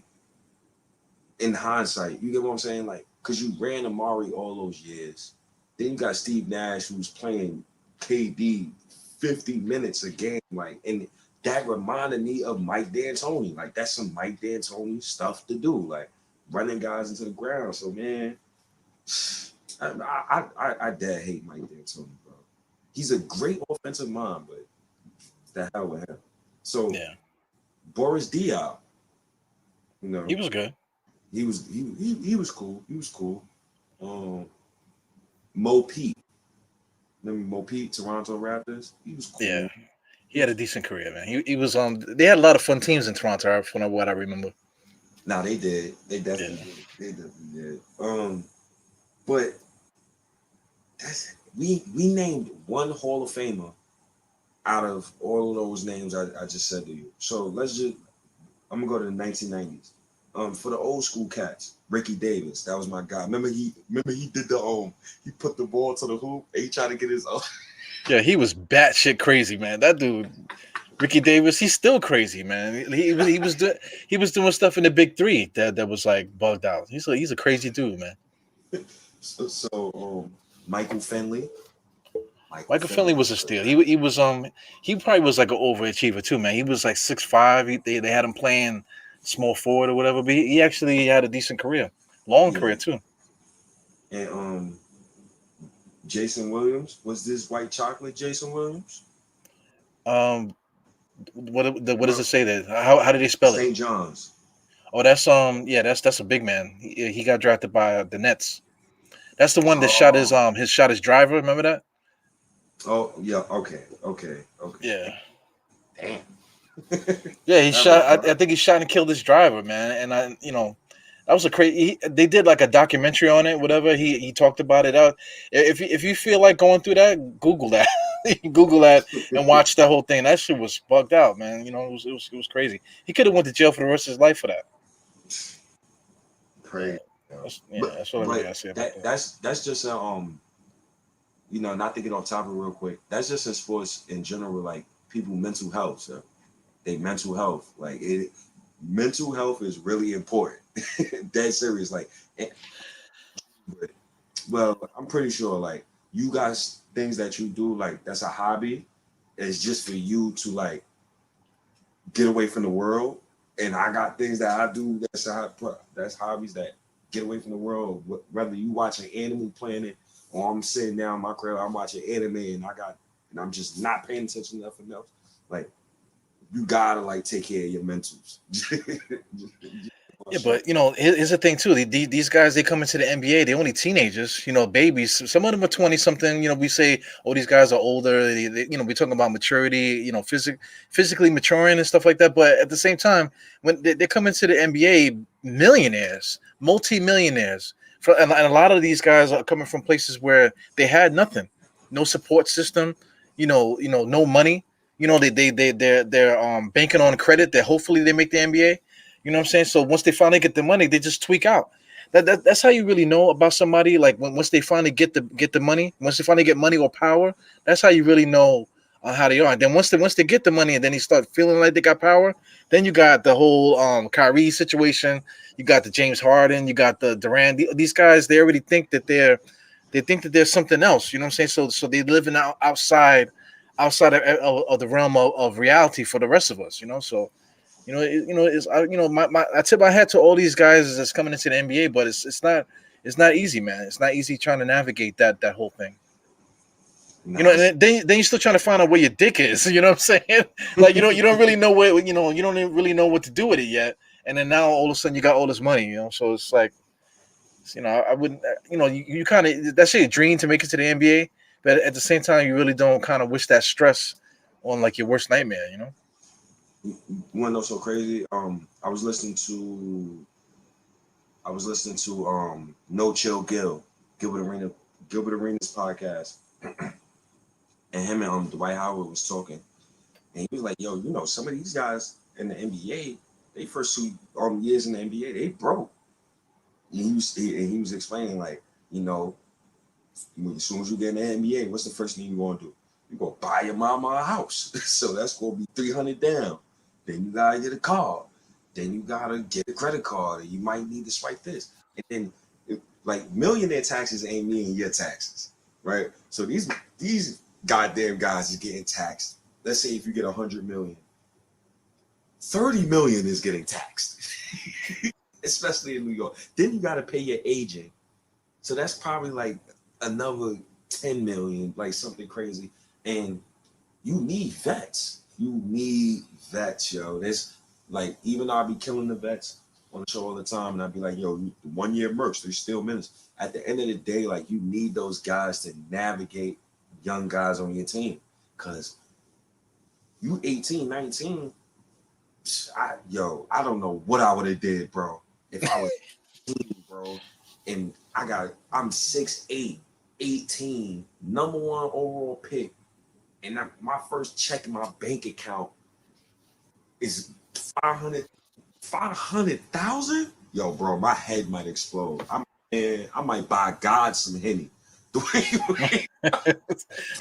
In hindsight, you get what I'm saying, like. Because you ran Amari all those years. Then you got Steve Nash, who's playing KD 50 minutes a game. Like, and that reminded me of Mike D'Antoni. Like, that's some Mike D'Antoni stuff to do. Like, running guys into the ground. So, man, I dad hate Mike D'Antoni, bro. He's a great offensive mind, but the hell with him. So, Boris Diaw, he was good. He was cool. He was cool. Mo Pete. Remember Mo Pete, Toronto Raptors? He was cool. Yeah. He had a decent career, man. He was they had a lot of fun teams in Toronto from what I remember. Nah, they did. They definitely did. They definitely did. But we named one Hall of Famer out of all of those names I just said to you. So I'm gonna go to the 1990s. For the old school cats, Ricky Davis, that was my guy. Remember he did he put the ball to the hoop and he tried to get his own. Yeah, he was batshit crazy, man. That dude, Ricky Davis, he's still crazy, man. He was doing stuff in the Big Three that was like bugged out. He's a crazy dude, man. So Michael Finley, Michael Finley was a steal. He probably was like an overachiever too, man. He was like 6'5". They had him playing small forward or whatever, but he actually had a decent career, long career too. And Jason Williams, was this white chocolate Jason Williams? What does it say there? How did they spell it? St. John's. Oh, that's that's a big man. He got drafted by the Nets. That's the one that shot his driver. Remember that? Oh yeah. Okay. Yeah. Damn. Yeah, he shot. I think he shot and killed his driver, man. And that was a crazy. They did like a documentary on it. Whatever he talked about it out. If you feel like going through that, Google that. Google that and watch that whole thing. That shit was bugged out, man. It was crazy. He could have went to jail for the rest of his life for that. Crazy. That's what I really gotta say about that. That's just not to get off topic real quick. That's just in sports in general, like people mental health. So they mental health, mental health is really important. Dead serious. Well, I'm pretty sure like you guys things that you do like that's a hobby. It's just for you to like get away from the world. And I got things that I do that's hobbies that get away from the world. Whether you watching Animal Planet or I'm sitting down in my crib, I'm watching anime and I'm just not paying attention to nothing else. Like you gotta like take care of your mentals. Yeah, but here's the thing too. These guys, they come into the NBA, they're only teenagers, babies. Some of them are 20 something. We say, oh, these guys are older. We're talking about maturity, physically maturing and stuff like that. But at the same time, when they come into the NBA, millionaires, multi-millionaires, and a lot of these guys are coming from places where they had nothing, no support system, no money. They're banking on credit that hopefully they make the NBA. You know what I'm saying? So once they finally get the money, they just tweak out. That's how you really know about somebody. Like once they finally get the money, once they finally get money or power, that's how you really know how they are. And then once they get the money and then they start feeling like they got power, then you got the whole Kyrie situation. You got the James Harden. You got the Durant. These guys, they already think that they're something else. You know what I'm saying? So they living outside of the realm of reality for the rest of us. So. I tip my hat to all these guys that's coming into the NBA, but it's not easy, man. It's not easy trying to navigate that whole thing. Nice. And then you're still trying to find out where your dick is. You know what I'm saying? Like you don't really know where you don't even really know what to do with it yet. And then now all of a sudden you got all this money. So it's like, I wouldn't. You kind of that's your dream to make it to the NBA, but at the same time you really don't kind of wish that stress on like your worst nightmare. You want to know so crazy? I was listening to No Chill Gilbert Arenas podcast, and him and Dwight Howard was talking, and he was like, "Yo, some of these guys in the NBA, they first 2 years in the NBA, they broke." And he was explaining like, as soon as you get in the NBA, what's the first thing you want to do? You go buy your mama a house, so that's gonna be 300 down. Then you gotta get a car. Then you gotta get a credit card, and you might need to swipe this. And then, like millionaire taxes ain't meaning your taxes, right? So these goddamn guys is getting taxed. Let's say if you get 100 million, 30 million is getting taxed, especially in New York. Then you gotta pay your agent, so that's probably like another 10 million, like something crazy. And you need vets. There's like, even though I be killing the vets on the show all the time, and I'd be like, 1 year mercs, they're still minutes. At the end of the day, like you need those guys to navigate young guys on your team. Cause you 18, 19, I don't know what I would have did, bro. If I was 18, bro, and I'm 6'8", 18, number 1 overall pick. And my first check in my bank account is 500,000. Yo, bro, my head might explode. I might buy God some Henny.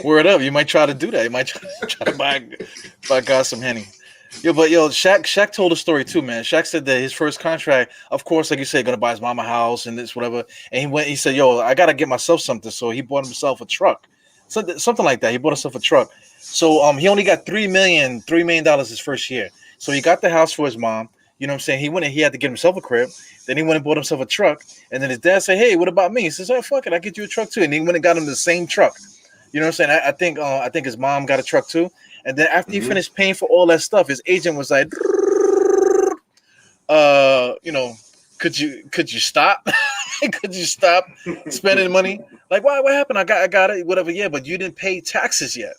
Word up, you might try to do that. You might try to buy God some Henny. But Shaq told a story too, man. Shaq said that his first contract, of course, like you said, gonna buy his mama house and this, whatever. And he said, I gotta get myself something. So he bought himself a truck. something like that. He bought himself a truck. So he only got $3 million his first year. So he got the house for his mom. You know what I'm saying? He went and he had to get himself a crib. Then he went and bought himself a truck. And then his dad said, "Hey, what about me?" He says, "Oh, fuck it, I get you a truck too." And he went and got him the same truck. You know what I'm saying? I think his mom got a truck too. And then after he Mm-hmm. finished paying for all that stuff, his agent was like, you know, could you stop? Could you stop spending money? Like, why? What happened? I got it, whatever. Yeah, but you didn't pay taxes yet.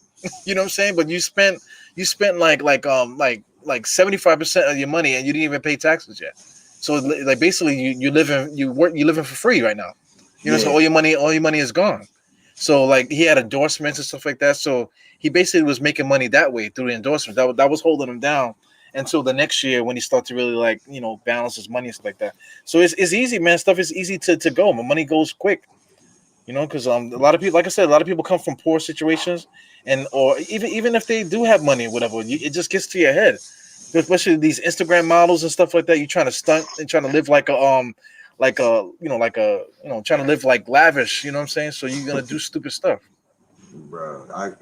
You know what I'm saying? But you spent like 75% of your money, and you didn't even pay taxes yet. So like basically, you living for free right now. You know, so Yeah, all your money is gone. So like he had endorsements and stuff like that. So he basically was making money that way through the endorsements. That was holding him down until the next year when he started to really like balance his money and stuff like that. So it's easy, man. Stuff is easy to go. My money goes quick. Because a lot of people, like I said, a lot of people come from poor situations, and or even if they do have money or whatever, it just gets to your head. Especially these Instagram models and stuff like that. You're trying to stunt and trying to live trying to live like lavish. You know what I'm saying? So you're gonna do stupid stuff. bro. I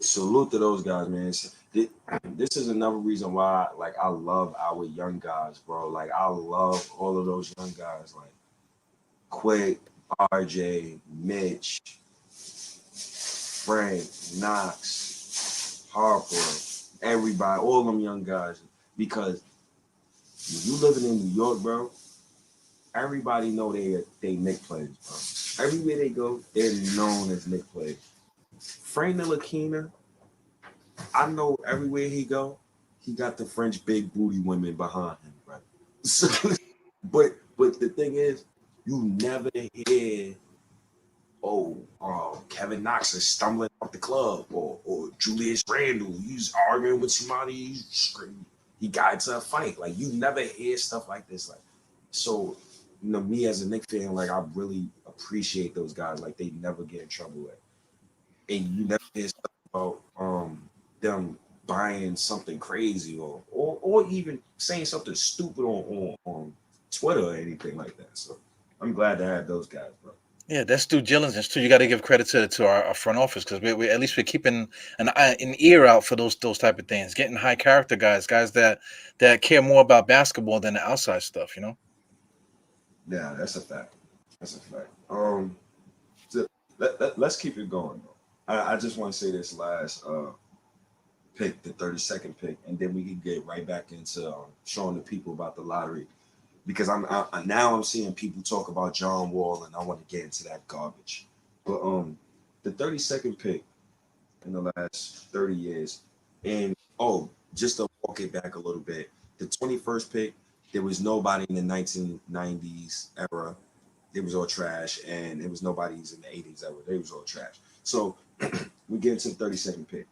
salute to those guys, man. This is another reason why, like, I love our young guys, bro. Like, I love all of those young guys, like Quick, RJ, Mitch, Frank, Knox, Harper, everybody, all them young guys, because when you living in New York, bro, everybody know they Knicks players, bro. Everywhere they go, they're known as Knicks players. Frank Ntilikina, I know everywhere he go, he got the French big booty women behind him, right? So, but the thing is, you never hear, Kevin Knox is stumbling off the club, or Julius Randle, he's arguing with somebody, he got into a fight. Like, you never hear stuff like this. Like, so, me as a Knicks fan, like, I really appreciate those guys. Like, they never get in trouble with. And you never hear stuff about them buying something crazy, or even saying something stupid on Twitter or anything like that. So I'm glad to have those guys, bro. Yeah, that's due diligence too. You got to give credit to our front office because we at least we're keeping an ear out for those type of things. Getting high character guys that care more about basketball than the outside stuff. Yeah, that's a fact. That's a fact. So let's keep it going, bro. I just want to say this last pick, the 32nd pick, and then we can get right back into showing the people about the lottery, because now I'm seeing people talk about John Wall, and I want to get into that garbage. But the 32nd pick in the last 30 years, and just to walk it back a little bit, the 21st pick, there was nobody in the 1990s era. It was all trash, and it was nobody's in the 80s era. They was all trash. So we get into the 32nd pick.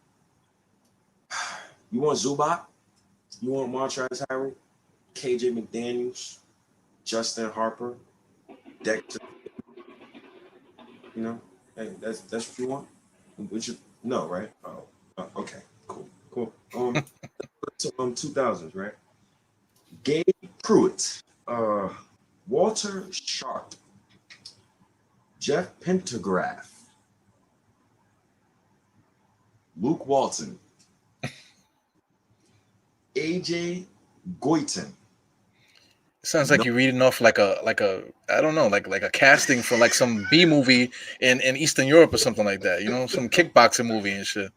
You want Zubac? You want Montrezl Harrell? KJ McDaniels? Justin Harper? Dexter? Hey, that's what you want? Would you? No, right? Okay, cool. 2000s, right? Gabe Pruitt, Walter Sharp, Jeff Pendergraph, Luke Walton, AJ Goitin. Sounds like you're reading off like a I don't know like a casting for like some B movie in Eastern Europe or something like that. Some kickboxing movie and shit.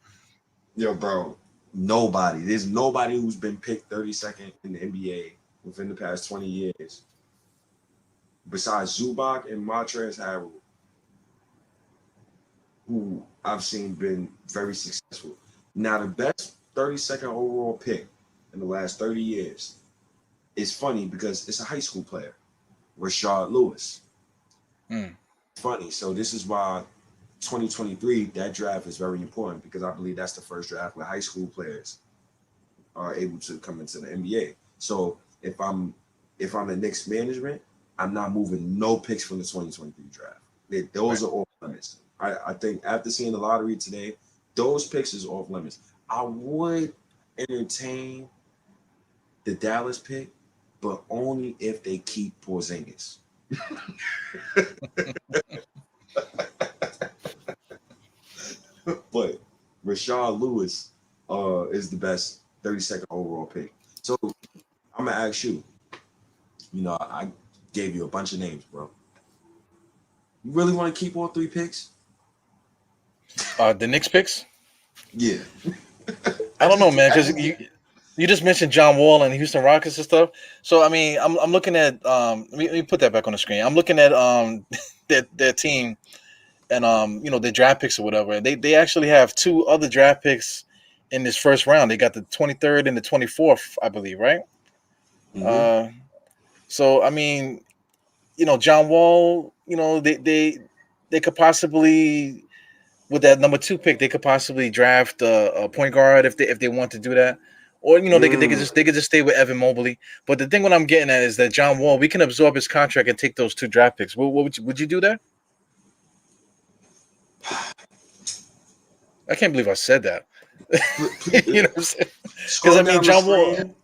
Yo, bro, nobody. There's nobody who's been picked 32nd in the NBA within the past 20 years besides Zubac and Montrezl Harrell, who I've seen been very successful. Now, the best 32nd overall pick in the last 30 years is funny because it's a high school player, Rashard Lewis. Mm. Funny. So this is why 2023, that draft is very important, because I believe that's the first draft where high school players are able to come into the NBA. So if I'm the Knicks management, I'm not moving no picks from the 2023 draft. Those are off limits. I think after seeing the lottery today, those picks is off limits. I would entertain the Dallas pick, but only if they keep Porzingis. Rashard Lewis is the best 32nd overall pick. So I'm gonna ask you. You know, I gave you a bunch of names, bro. You really want to keep all three picks? The Knicks picks. Yeah. I don't know, man, I because just you just mentioned John Wall and Houston Rockets and stuff. So I mean, I'm looking at let me put that back on the screen. I'm looking at their team and their draft picks or whatever. They actually have two other draft picks in this first round. They got the 23rd and the 24th, I believe, right? mm-hmm. Uh, so I mean, John Wall, they could possibly with that number 2 pick, they could possibly draft a point guard if they want to do that, or they could just stay with Evan Mobley. But the thing what I'm getting at is that John Wall, we can absorb his contract and take those 2 draft picks. What would you do that? I can't believe I said that. You know what I'm saying? Because Scroll I mean, down the John Wall, screen.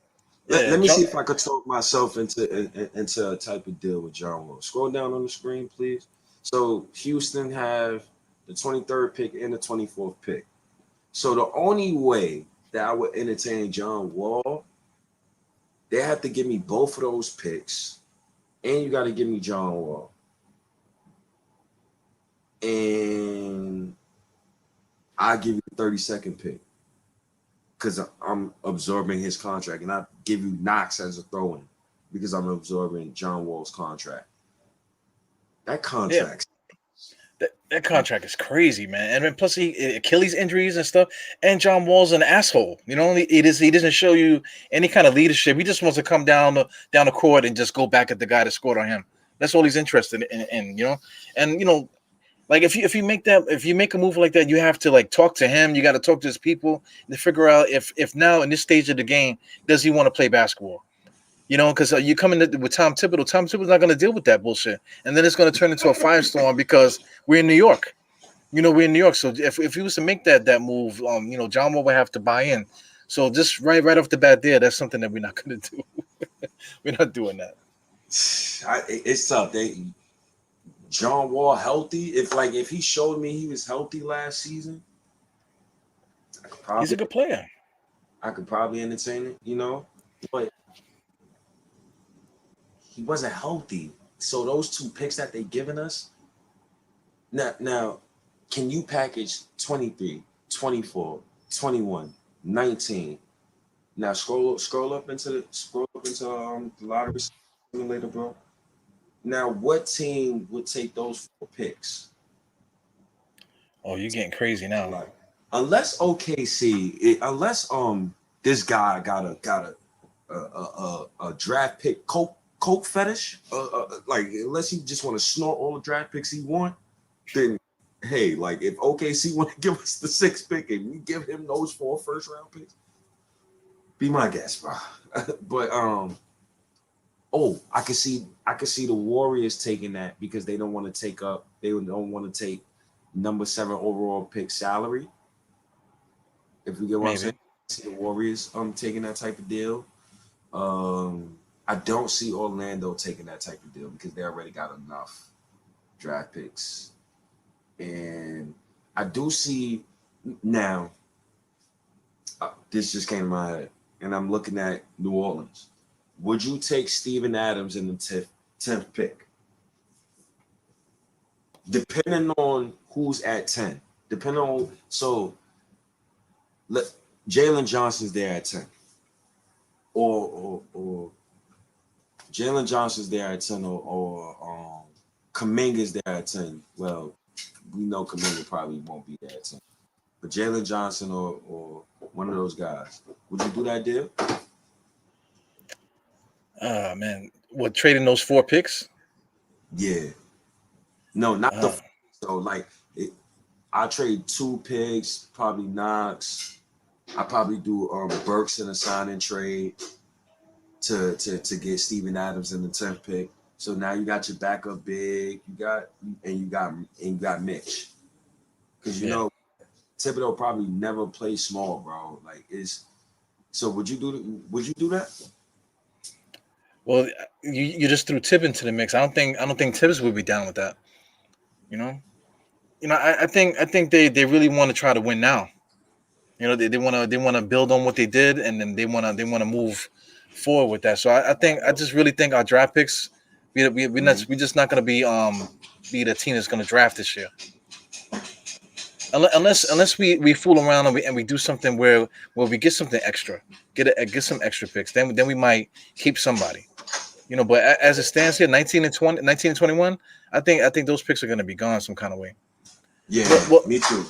yeah, Let me John, see if I could talk myself into a type of deal with John Wall. Scroll down on the screen, please. So Houston have the 23rd pick and the 24th pick. So the only way that I would entertain John Wall, they have to give me both of those picks, and you got to give me John Wall. And I give you the 32nd pick because I'm absorbing his contract, and I give you Knox as a throw-in because I'm absorbing John Wall's contract. That yeah, contract, that contract is crazy, man. And then plus Achilles injuries and stuff. And John Wall's an asshole. He doesn't show you any kind of leadership. He just wants to come down the court and just go back at the guy that scored on him. That's all he's interested in. And like if you make a move like that, you have to like talk to him. You got to talk to his people to figure out if now in this stage of the game does he want to play basketball. Because you come in with Tom Thibodeau. Tom Thibodeau's not going to deal with that bullshit, and then it's going to turn into a firestorm because we're in New York. We're in New York. So if he was to make that move, John Wall would have to buy in. So just right off the bat, that's something that we're not going to do. We're not doing that. it's tough. John Wall healthy. If he showed me he was healthy last season, He's a good player. I could probably entertain it. But he wasn't healthy. So those 2 picks that they given us, now can you package 23, 24, 21, 19? Now scroll up into the lottery simulator, bro. Now what team would take those 4 picks? Oh, you're getting crazy now. Like, unless OKC, unless this guy got a draft pick coke fetish, like unless he just want to snort all the draft picks he want, then hey, like if OKC want to give us the 6th pick and we give him those 4 first-round picks, be my guest, bro. But I could see the Warriors taking that because they don't want to take number 7 overall pick salary. If we get what I'm saying, I see the Warriors taking that type of deal. I don't see Orlando taking that type of deal because they already got enough draft picks. And I do see now, this just came to my head, and I'm looking at New Orleans. Would you take Steven Adams in the 10th pick? Depending on who's at 10. Depending on, Jalen Johnson's there at 10. Or Jalen Johnson's there at 10 or Kuminga's there at 10. Well, we know Kuminga probably won't be there at 10. But Jalen Johnson or one of those guys. Would you do that deal? Man. What, trading those 4 picks? Yeah. No, not the so like I trade 2 picks, probably Knox. I probably do Burks in a sign-in trade to get Steven Adams in the 10th pick. So now you got your backup big, you got Mitch. Because Thibodeau probably never played small, bro. So would you do that? Well, you just threw Tibb into the mix. I don't think Tibbs would be down with that. I think they really want to try to win now. You know, they want to build on what they did, and then they want to move forward with that. So I just really think our draft picks, we just not going to be the team that's going to draft this year. Unless we fool around and we do something where we get something extra, get some extra picks, then we might keep somebody. You know, but as it stands here, 19 and 21, I think those picks are going to be gone some kind of way. Yeah, Well, me too.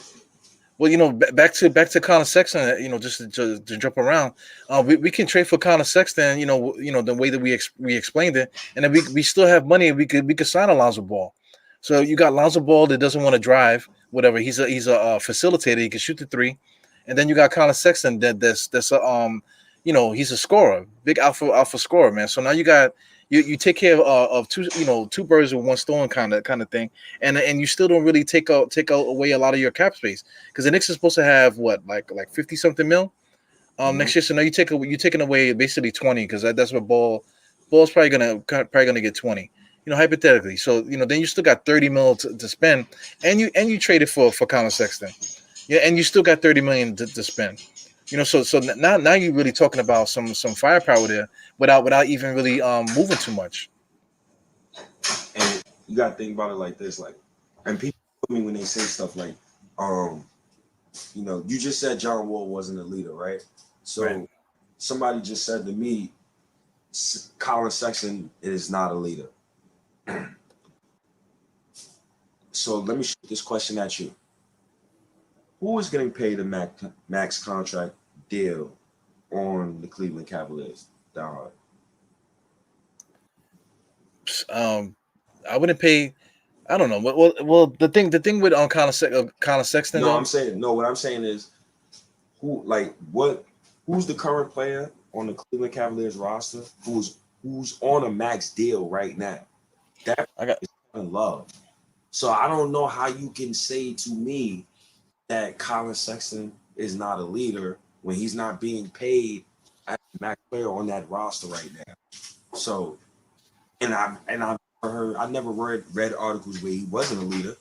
you know, back to Colin Sexton. Just to jump around, we can trade for Colin Sexton. The way that we explained it, and then we still have money. We could sign Alonzo Ball. So you got Alonzo Ball that doesn't want to drive, whatever. He's a facilitator. He can shoot the three, and then you got Colin Sexton that's he's a scorer, big alpha scorer, man. So now you got. You take care of two birds with one stone kind of thing, and you still don't really take away a lot of your cap space because the Knicks is supposed to have what like 50 something mil next year. So now you're taking away basically 20 because that's what ball's probably gonna get 20, hypothetically. So then you still got 30 mil to spend, and you traded for Colin Sexton, yeah, and you still got 30 million to spend. So now you're really talking about some firepower there without even really moving too much. And you got to think about it like this, like, and people tell me when they say stuff like, you just said John Wall wasn't a leader, right? So Right. somebody just said to me, Colin Sexton is not a leader. So let me shoot this question at you. Who is getting paid a max contract deal on the Cleveland Cavaliers? Diehard. I wouldn't pay. I don't know. Well, the thing with Colin Sexton No, though. I'm saying no. What I'm saying is, who's the current player on the Cleveland Cavaliers roster who's on a max deal right now? That I got is in love. So I don't know how you can say to me that Colin Sexton is not a leader when he's not being paid as a max player on that roster right now. So, I never read articles where he wasn't a leader.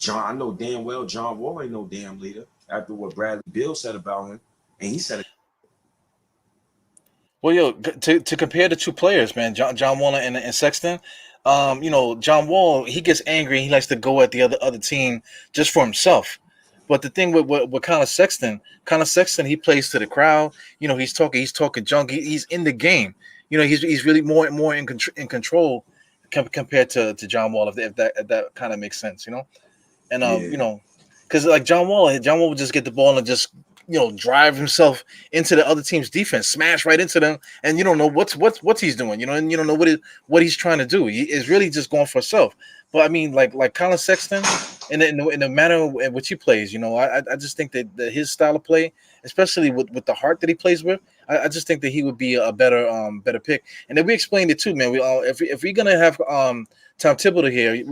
I know damn well John Wall ain't no damn leader after what Bradley Beal said about him, and he said it. Well, to compare the two players, man, John Wall and Sexton. John Wall, he gets angry and he likes to go at the other team just for himself. But the thing with Colin Sexton, he plays to the crowd. He's talking junk. He's in the game. He's really more in control compared to John Wall, if that kind of makes sense. And Yeah, because like John Wall would just get the ball and just drive himself into the other team's defense, smash right into them, and you don't know what's he's doing, and you don't know what he's trying to do. He is really just going for himself. But I mean, like Colin Sexton, in the manner in which he plays, I just think that his style of play, especially with the heart that he plays with, I just think that he would be a better pick. And then we explained it too, man. We all if we're gonna have Tom Thibodeau here,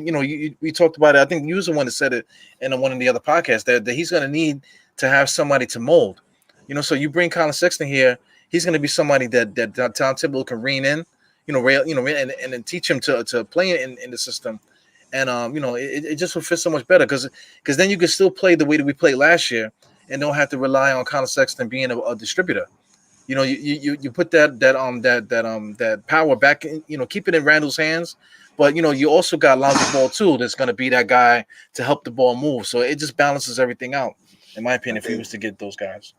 we talked about it. I think you was the one that said it in one of the other podcasts that he's gonna need to have somebody to mold. So you bring Colin Sexton here, he's going to be somebody that Tom Thibodeau can rein in, and then teach him to play in the system, and it just will fit so much better because then you can still play the way that we played last year and don't have to rely on Colin Sexton being a distributor. You put that power back in, keep it in Randle's hands, but you also got Lonzo Ball too that's going to be that guy to help the ball move. So it just balances everything out. In my I opinion, if he think was to get those guys.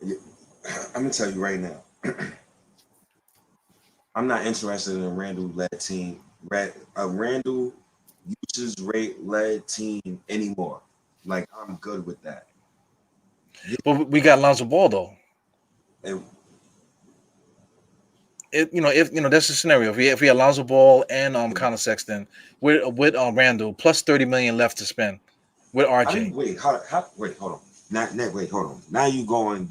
I'm gonna tell you right now. I'm not interested in a Randle-led team. A Randle uses rate led team anymore. Like I'm good with that. But we got Lonzo Ball though. And If that's the scenario. If we had Lonzo Ball and Colin Sexton with Randle plus 30 million left to spend with how do you RJ. wait, hold on. Wait, hold on. Now you going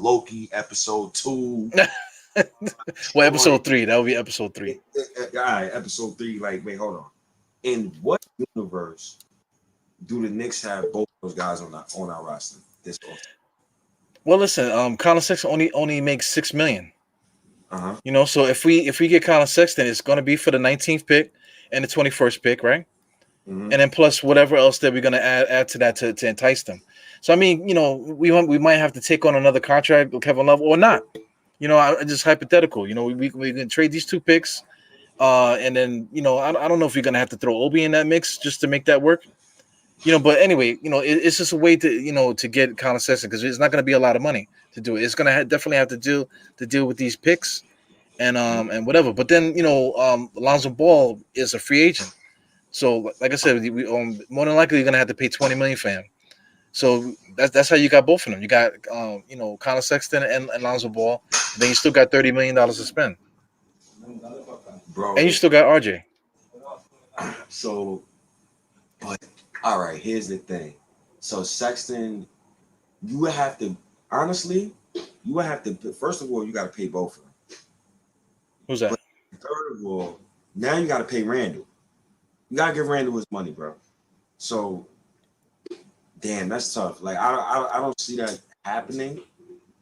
Loki episode 2. Well, Going episode 3. That would be episode 3. all right, episode 3. Like, wait, hold on. In what universe do the Knicks have both those guys on our roster this offseason? Well, listen, Colin Sexton only makes 6 million. Uh-huh. So if we get Colin Sexton, it's going to be for the 19th pick and the 21st pick, right? Mm-hmm. And then plus whatever else that we're going to add to that to entice them. So I mean, we might have to take on another contract with Kevin Love or not. Just hypothetical. We can trade these 2 picks, and then I don't know if you're gonna have to throw Obi in that mix just to make that work. But anyway, it's just a way to get Colin Sexton, because it's not going to be a lot of money to do it. It's going to definitely have to deal with these picks and whatever. But then Lonzo Ball is a free agent, so like I said, we more than likely you're going to have to pay $20 million for him. So that's how you got both of them. You got Colin Sexton and Lonzo Ball. Then you still got $30 million to spend, bro. and you still got RJ. So, but all right, here's the thing. So Sexton, you would have to honestly, first of all, you got to pay both of them. Who's that? But third of all, now you got to pay Randle. You got to give Randle his money, bro. So, damn, that's tough. Like I don't see that happening.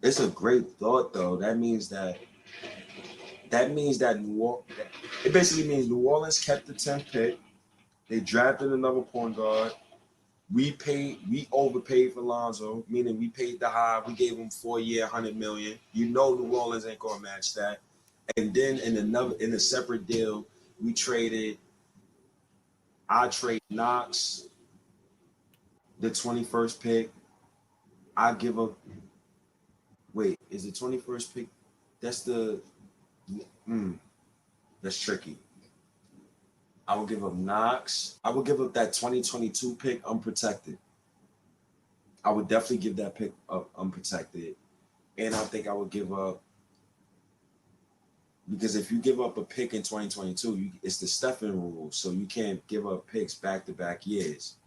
It's a great thought though. That means that it basically means New Orleans kept the 10th pick. They drafted another point guard. We overpaid for Lonzo, meaning we paid the high. We gave him 4-year, $100 million. New Orleans ain't gonna match that. And then in a separate deal, I trade Knox, the 21st pick. I give up. Wait, is the 21st pick? That's that's tricky. I will give up Knox. I will give up that 2022 pick unprotected. I would definitely give that pick up unprotected. And I think I would give up, because if you give up a pick in 2022, it's the Stephen rule. So you can't give up picks back-to-back years.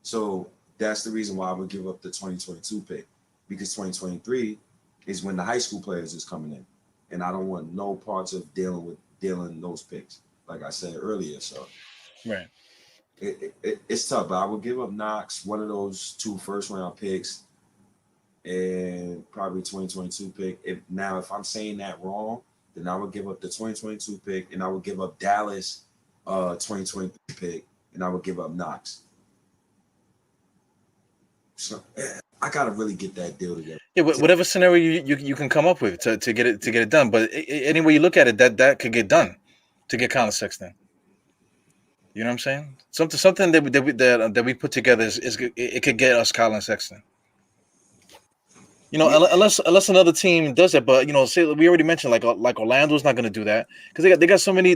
So that's the reason why I would give up the 2022 pick, because 2023 is when the high school players is coming in. And I don't want no parts of dealing those picks, like I said earlier. So Right. It's tough, but I would give up Knox, one of those 2 first-round picks, and probably 2022 pick. If I'm saying that wrong, then I would give up the 2022 pick, and I would give up Dallas 2023 pick, and I would give up Knox. So I gotta really get that deal together. Yeah, whatever scenario you can come up with to get it done. But any way you look at it, that could get done to get Colin Sexton. You know what I'm saying? Something that we put together it could get us Colin Sexton. Unless another team does it, but say we already mentioned like Orlando's not going to do that, because they got so many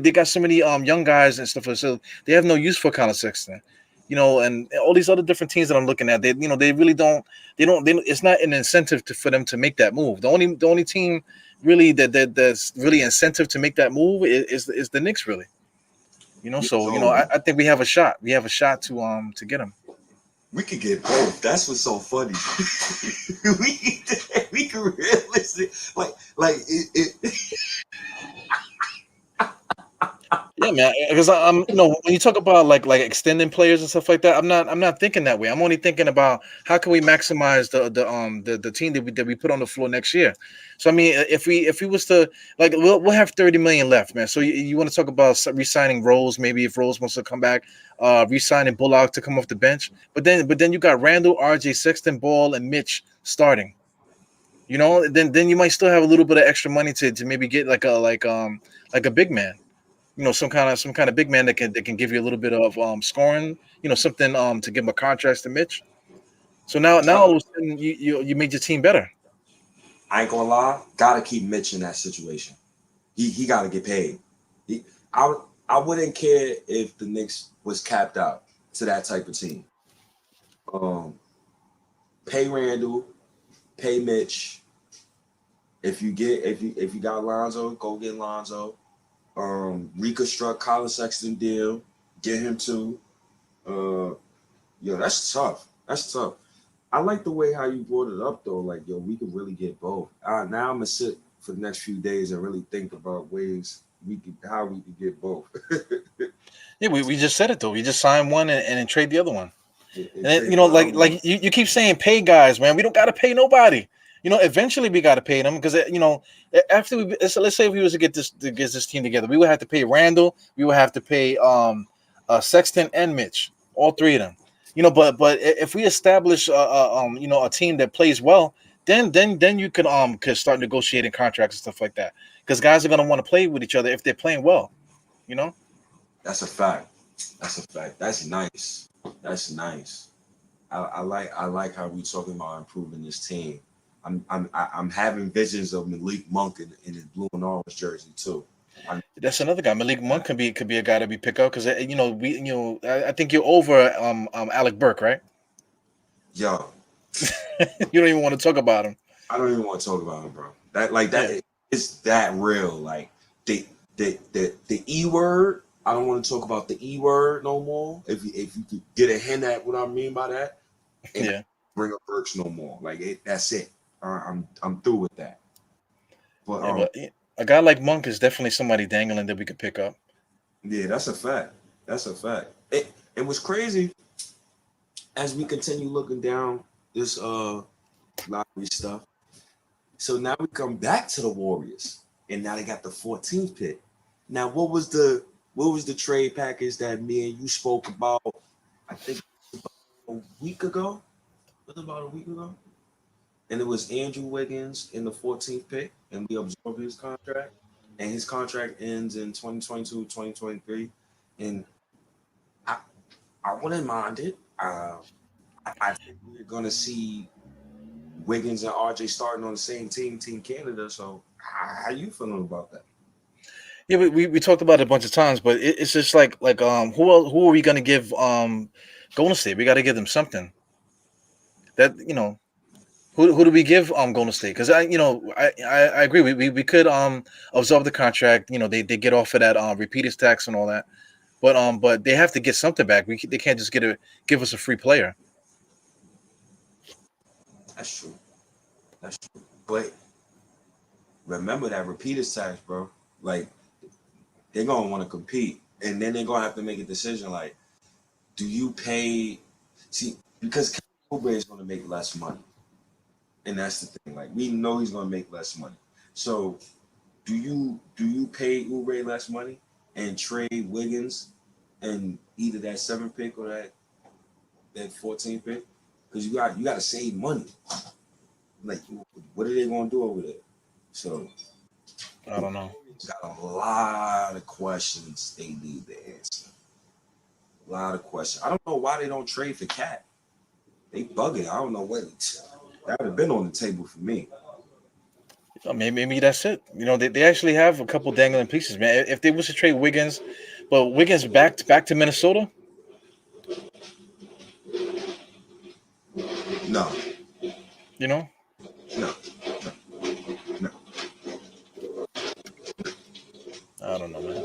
young guys and stuff, so they have no use for Colin Sexton. And all these other different teams that I'm looking at, they really don't. It's not an incentive for them to make that move. The only team really that's really incentive to make that move is the Knicks, really. I think we have a shot. We have a shot to get him. We could get both. That's what's so funny. we could realistically like it. Yeah, man. Because I'm, when you talk about like extending players and stuff like that, I'm not thinking that way. I'm only thinking about how can we maximize the team that we put on the floor next year. So I mean, if we was to we'll have 30 million left, man. So you want to talk about re-signing Rose, maybe if Rose wants to come back, re-signing Bullock to come off the bench, but then you got Randle, RJ, Sexton, Ball, and Mitch starting. Then you might still have a little bit of extra money to maybe get like a big man. Some kind of big man that can give you a little bit of scoring, something to give him a contrast to Mitch. So now all of a sudden you made your team better. I ain't gonna lie, gotta keep Mitch in that situation. He gotta get paid. I wouldn't care if the Knicks was capped out to that type of team. Pay Randle, pay Mitch. If you got Lonzo, go get Lonzo. Reconstruct Colin Sexton deal, get him too. That's tough. That's tough. I like the way how you brought it up though. Like, we could really get both. Now I'm gonna sit for the next few days and really think about ways how we could get both. Yeah, we just said it though. We just signed one and then trade the other one. And you keep saying pay guys, man. We don't gotta pay nobody. Eventually we got to pay them because after let's say if we was to get this team together, we would have to pay Randle, we would have to pay Sexton and Mitch, all 3 of them. But if we establish a team that plays well, then you could start negotiating contracts and stuff like that, because guys are gonna want to play with each other if they're playing well, you know. That's a fact. That's a fact. That's nice. That's nice. I like how we talking about improving this team. I'm having visions of Malik Monk in his blue and orange jersey too. I, That's another guy. Malik Monk could be a guy to be picked up, because I think you're over Alec Burke, right? yo, You don't even want to talk about him. I don't even want to talk about him, bro. That like Yeah, that is that real. Like the E word. I don't want to talk about the E word no more. If you could get a hint at what I mean by that, and yeah, bring up Burks no more. Like that's it. I'm through with that. But yeah. But yeah, a guy like Monk is definitely somebody dangling that we could pick up. yeah, that's a fact. That's a fact. It was crazy as we continue looking down this lottery stuff. So now we come back to the Warriors, and now they got the 14th pick. Now, what was the trade package that me and you spoke about? I think a week ago. Was it about a week ago? And it was Andrew Wiggins in the 14th pick, and we absorbed his contract. And his contract ends in 2022, 2023. And I, I wouldn't mind it. I think we're going to see Wiggins and RJ starting on the same team, Team Canada. So, how you feeling about that? Yeah, we talked about it a bunch of times, but it's just like who are we gonna give Golden State? We got to give them something that who do we give Golden State? Because I agree, we could absorb the contract. They get off of that repeaters tax and all that, but they have to get something back. They can't just give us a free player. That's true. That's true. But remember that repeated tax, bro. Like, they're going to want to compete. And then they're going to have to make a decision like, do you pay? See, because Oubre is going to make less money. And that's the thing. Like, we know he's going to make less money. So, do you pay Oubre less money and trade Wiggins and either that 7th pick or that 14th pick? Because you got to save money. Like, what are they going to do over there? So, I don't know. got a lot of questions they need to answer. A lot of questions. I don't know why they don't trade for Cat. They bugging. I don't know what. That would have been on the table for me. Maybe that's it. They actually have a couple dangling pieces, man. If they was to trade Wiggins, but Wiggins back to Minnesota. No, You know, no, no. I don't know, man.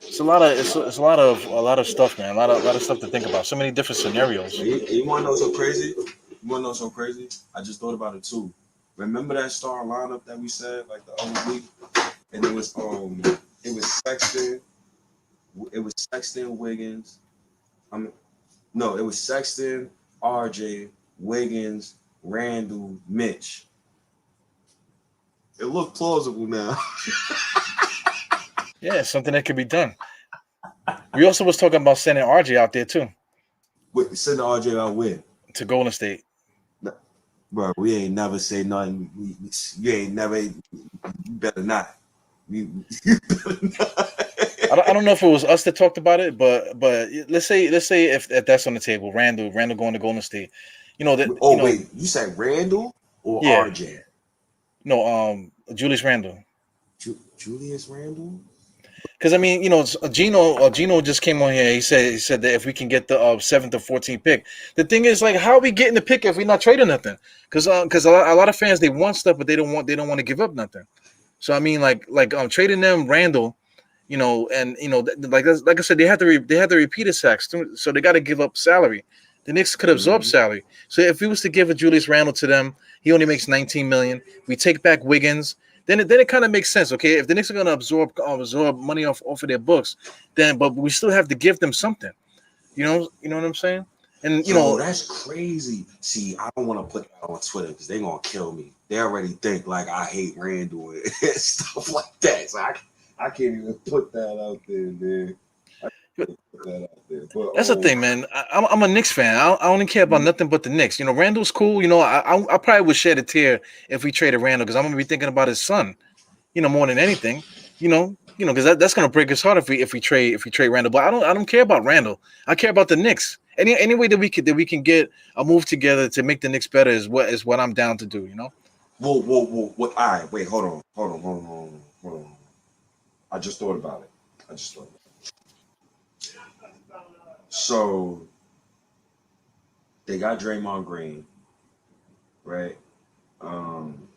It's a lot of stuff, man. A lot of stuff to think about. So many different scenarios. You want to know something crazy? You want to know something crazy? I just thought about it too. Remember that star lineup that we said like the other week, and it was Sexton, Wiggins. No, it was Sexton, RJ, Wiggins, Randle, Mitch. It looked plausible now. Yeah, it's something that could be done. We also was talking about sending RJ out there too Wait, send RJ out win. to Golden State. Bro, we ain't never say nothing. You ain't never. You better not. You better not. I don't know if it was us that talked about it, but let's say if that's on the table, Randle going to Golden State. Oh wait, you said Randall or Yeah. RJ? No, Julius Randle. Julius Randall? Because I mean, Gino just came on here. He said that if we can get the 7th or 14th pick, the thing is like, how are we getting the pick if we're not trading nothing? Because a lot of fans, they want stuff, but they don't want to give up nothing. So I mean, like trading them Randall, and like I said, they had to repeat his sacks, so they got to give up salary. The Knicks could absorb salary. So if we was to give a Julius Randle to them, he only makes $19 million. We take back Wiggins. Then it kind of makes sense, okay? If the Knicks are going to absorb money off of their books, but we still have to give them something. You know what I'm saying? And that's crazy. See, I don't want to put that on Twitter because they're gonna kill me. They already think like I hate Randall and stuff like that. So I can't even put that out there, man. But That's the thing, man. I'm a Knicks fan. I only care about nothing but the Knicks. You know, Randall's cool. You know, I probably would shed a tear if we traded Randall because I'm gonna be thinking about his son. You know, more than anything. Because that's gonna break his heart if we trade Randall. But I don't care about Randall. I care about the Knicks. Any way that we can get a move together to make the Knicks better is what I'm down to do. You know. whoa. All right, wait, hold on. I just thought about it. So they got Draymond Green, right? Um,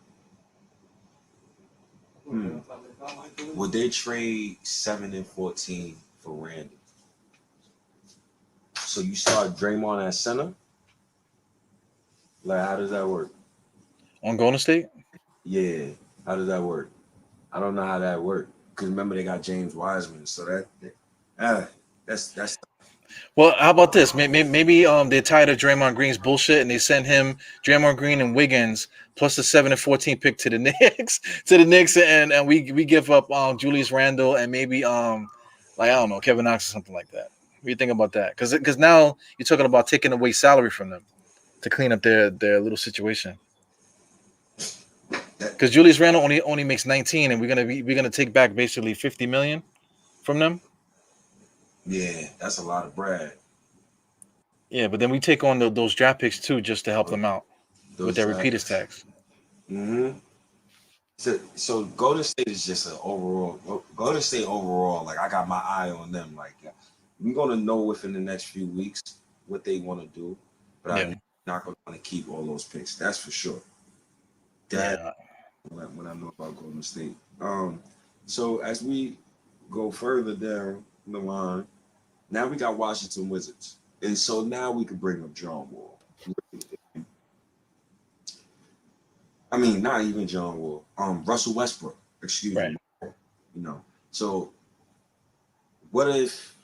would they trade 7 and 14 for Randall? So you start Draymond at center? Like, how does that work? On Golden State. Yeah, how does that work? I don't know how that worked. Because remember, they got James Wiseman. So that's Well, how about this? Maybe they're tired of Draymond Green's bullshit and they send him Draymond Green and Wiggins plus the 7 and 14 pick to the Knicks and we give up Julius Randle and maybe like I don't know Kevin Knox or something like that. What do you think about that? Because now you're talking about taking away salary from them to clean up their little situation. Because Julius Randle only makes 19 and we're gonna take back basically 50 million from them. yeah, that's a lot of bread. Yeah, but then we take on those draft picks too just to help them out with Those their repeaters tax. Mm-hmm. So Golden State is just an overall. Golden State overall, like I got my eye on them. Like we're gonna know within the next few weeks what they want to do, but Yeah. I'm not gonna want to keep all those picks. That's for sure. That Yeah. what I know about Golden State. So as we go further down the line, now we got Washington Wizards, and so now we can bring up John Wall. I mean, not even John Wall. Russell Westbrook. Excuse Right. me. So what if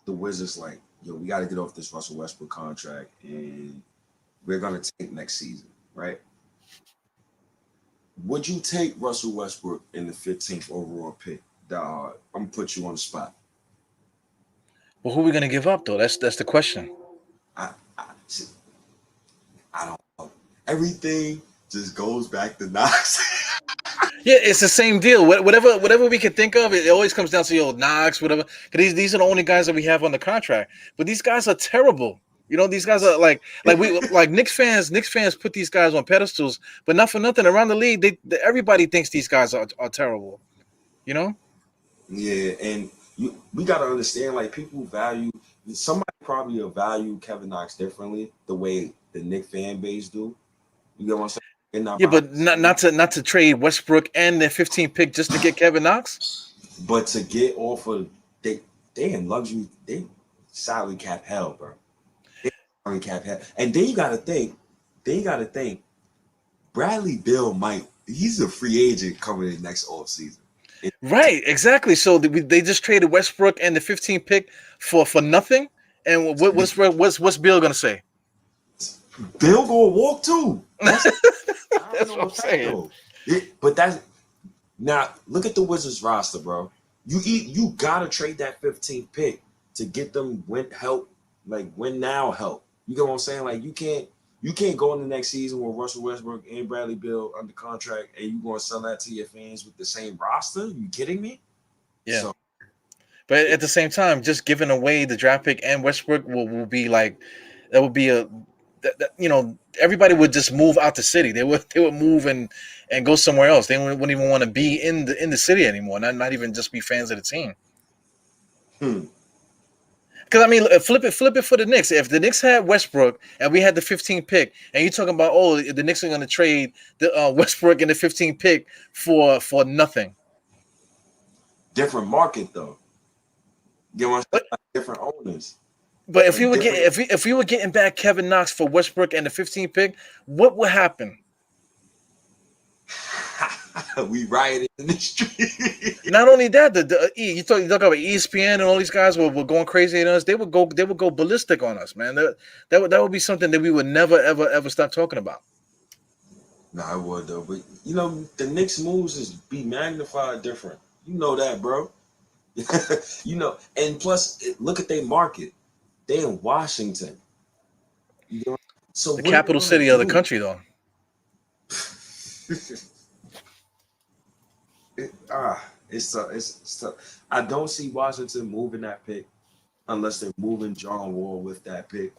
the Wizards like, yo, we got to get off this Russell Westbrook contract, and we're gonna take next season, right? Would you take Russell Westbrook in the 15th overall pick? I'm gonna put you on the spot. Well, who are we gonna give up though? That's the question. See, I don't know. Everything just goes back to Knox. Yeah, it's the same deal. Whatever we can think of, it always comes down to Knox, whatever. Because these are the only guys that we have on the contract. But these guys are terrible. You know, these guys are like Knicks fans. Knicks fans put these guys on pedestals, but not for nothing. Around the league, everybody thinks these guys are terrible. You know? Yeah, and we gotta understand, like people value somebody probably will value Kevin Knox differently the way the Knicks fan base do. You get what I'm saying? They're not Yeah, behind but the scenes. not to trade Westbrook and their 15 pick just to get Kevin Knox. But to get off of they in luxury, they salary cap hell, bro. They salary cap hell. And then you gotta think, Bradley Bill he's a free agent coming in next offseason. Right, exactly. So they just traded Westbrook and the 15 pick for nothing. And what's Bill gonna say? Bill gonna walk too. That's That's what I'm saying. But that's now look at the Wizards roster, bro. You gotta trade that 15th pick to get them win now help. You get what I'm saying? Like you can't go in the next season with Russell Westbrook and Bradley Beal under contract and you gonna sell that to your fans with the same roster? You kidding me? Yeah. So, But at the same time, just giving away the draft pick and Westbrook will be like that would be everybody would just move out the city. They would move and go somewhere else. They wouldn't even want to be in the city anymore. Not even just be fans of the team. Because I mean, flip it for the Knicks. If the Knicks had Westbrook and we had the 15 pick, and you're talking about the Knicks are going to trade the Westbrook and the 15 pick for nothing. different market though. You know what I'm saying? Like different owners. But if we were getting back Kevin Knox for Westbrook and the 15 pick, what would happen? We rioted in the street. Not only that, you talk about ESPN and all these guys were going crazy on us. They would go ballistic on us, man. That would be something that we would never ever stop talking about. No, I would though. But the Knicks moves is be magnified different. You know that, bro. You know, and plus, look at their market. They in Washington. You know, so The what are they capital gonna city of the do? country, though. It's tough. I don't see Washington moving that pick unless they're moving John Wall with that pick,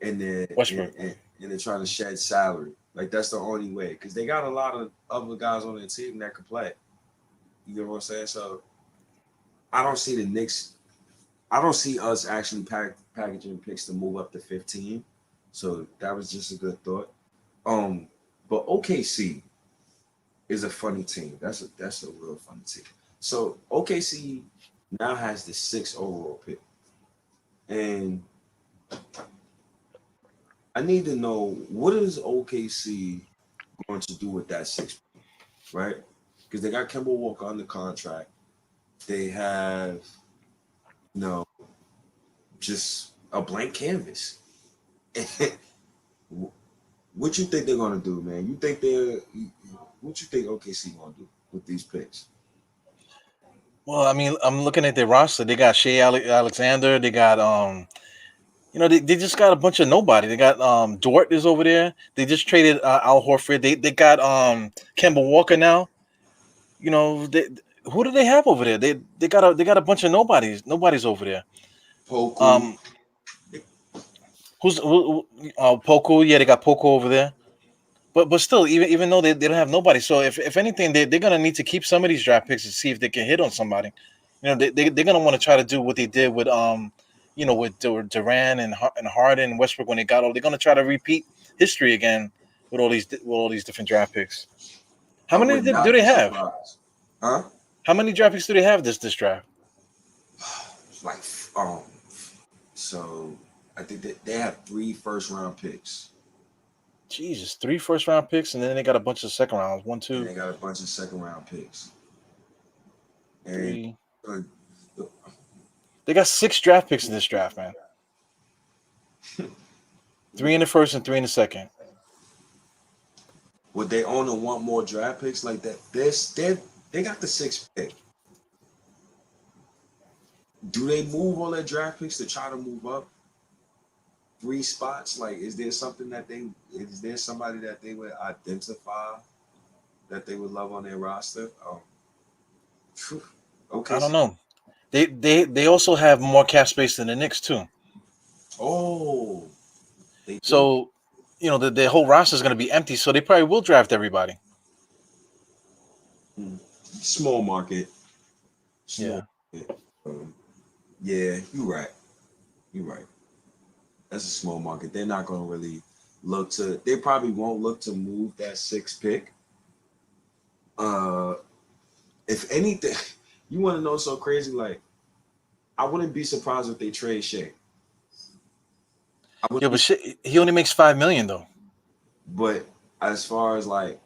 and then Westbrook. and they're trying to shed salary. Like that's the only way because they got a lot of other guys on their team that could play. You know what I'm saying? So I don't see the Knicks. I don't see us actually packaging picks to move up to 15. So that was just a good thought. Um, but OKC is a funny team. That's a real funny team. So OKC now has the sixth overall pick, and I need to know what is OKC going to do with that sixth pick, right? Because they got Kemba Walker under contract. They have, you know, just a blank canvas. What you think they're gonna do, man? You think what you think OKC gonna do with these picks? Well, I mean, I'm looking at their roster. They got Alexander. They got they just got a bunch of nobody. They got Dort is over there. They just traded Al Horford. They got Kemba Walker now. You know, who do they have over there? They got a bunch of nobodies over there. Poku, Um, Poku? Yeah, they got Poku over there. But still, even though they don't have nobody, so if anything, they're gonna need to keep some of these draft picks to see if they can hit on somebody. You know, they're gonna want to try to do what they did with with Durant and Harden and Westbrook when they got all. They're gonna try to repeat history again with all these different draft picks. How I many would do not they be have? surprised. Huh? How many draft picks do they have this draft? Like, um, so I think that they have three first round picks, Jesus, 3 first round picks, and then they got a bunch of second rounds. One, and two, they got a bunch of second round picks, and three. uh, They got 6 draft picks in this draft, man. 3 in the first and 3 in the second. would they own and want more draft picks like that? They got the sixth pick. Do they move all their draft picks to try to move up 3 spots? Like, is there somebody that they would identify that they would love on their roster? Phew. Okay. I don't know. They also have more cap space than the Knicks too. Oh, they do. So, the whole roster is going to be empty. So they probably will draft everybody. Small market. Small Yeah. market. Yeah, you're right. You're right. That's a small market. They're not going to really look to. They probably won't look to move that sixth pick. Uh, if anything, you want to know so crazy? Like, I wouldn't be surprised if they trade Shea. I Yeah, wouldn't be, but shit, he only makes 5 million though. but as far as like,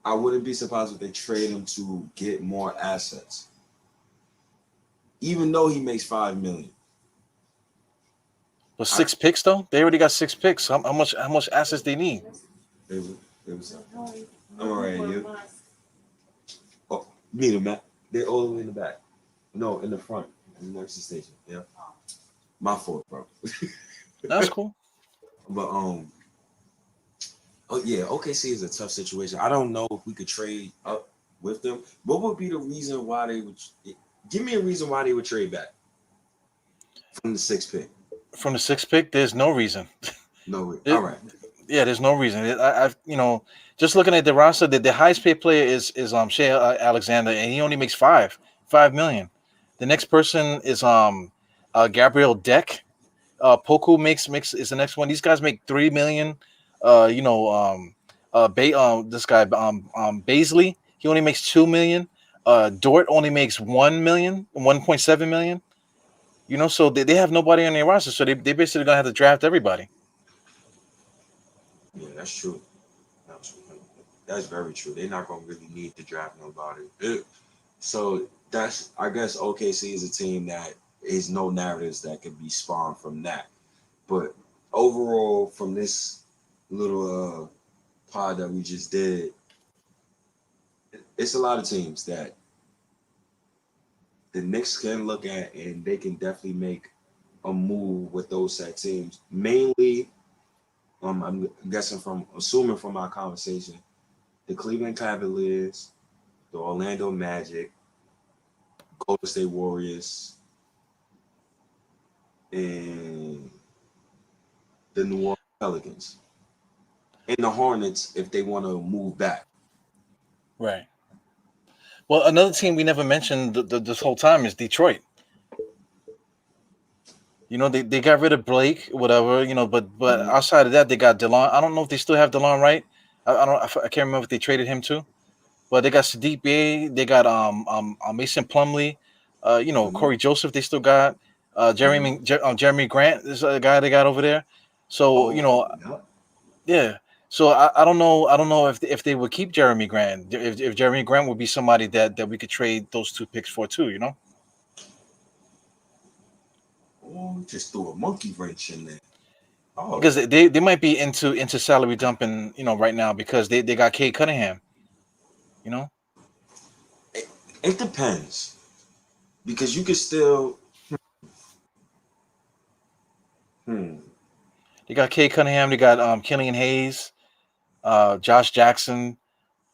I wouldn't be surprised if they trade him to get more assets, even though he makes 5 million. But I 6 picks though, they already got 6 picks. How much assets they need? it was I'm alright. You? Oh, meet them, Matt. They're all the way in the back. No, in the front, in the nurse's station. Yeah, my fault, bro. That's cool. But oh yeah, OKC is a tough situation. I don't know if we could trade up with them. What would be the reason why they would? Give me a reason why they would trade back from the sixth pick. From the 6 pick, there's no reason. No, all It- right. yeah, there's no reason. Just looking at the roster, the highest paid player is Shea Alexander, and he only makes 5 million. The next person is Gabriel Deck. Poku makes is the next one. These guys make 3 million. Uh, you know, this guy Baisley, he only makes 2 million. Dort only makes 1 million, 1.7 million. So they have nobody on their roster, so they basically gonna have to draft everybody. Yeah, that's true. That's, that's very true. They're not gonna really need to draft nobody. So that's I guess OKC is a team that is no narratives that can be spawned from that. But overall, from this little pod that we just did, it's a lot of teams that the Knicks can look at, and they can definitely make a move with those set teams. Mainly, I'm guessing from assuming from our conversation, the Cleveland Cavaliers, the Orlando Magic, Golden State Warriors, and the New Orleans Pelicans, and the Hornets if they want to move back. Right. Well, another team we never mentioned this whole time is Detroit. You know, they got rid of Blake, whatever. You know, but Mhm. outside of that, they got DeLon. I don't know if they still have DeLon Wright. I don't. I can't remember if they traded him too. But they got Sadiq Bey. They got Mason Plumlee. You know, Mhm. Corey Joseph. They still got Mhm. Jeremy Grant is a guy they got over there. So you Oh, know, yeah. yeah. So I don't know. I don't know if they would keep Jeremy Grant. If Jeremy Grant would be somebody that we could trade those two picks for too. You know. Oh, just threw a monkey wrench in there. Oh, Because they might be into salary dumping, you know, right now because they got Cade Cunningham, you know. it, it depends because you can still. Hmm. They got Cade Cunningham, they got Killian Hayes, Josh Jackson,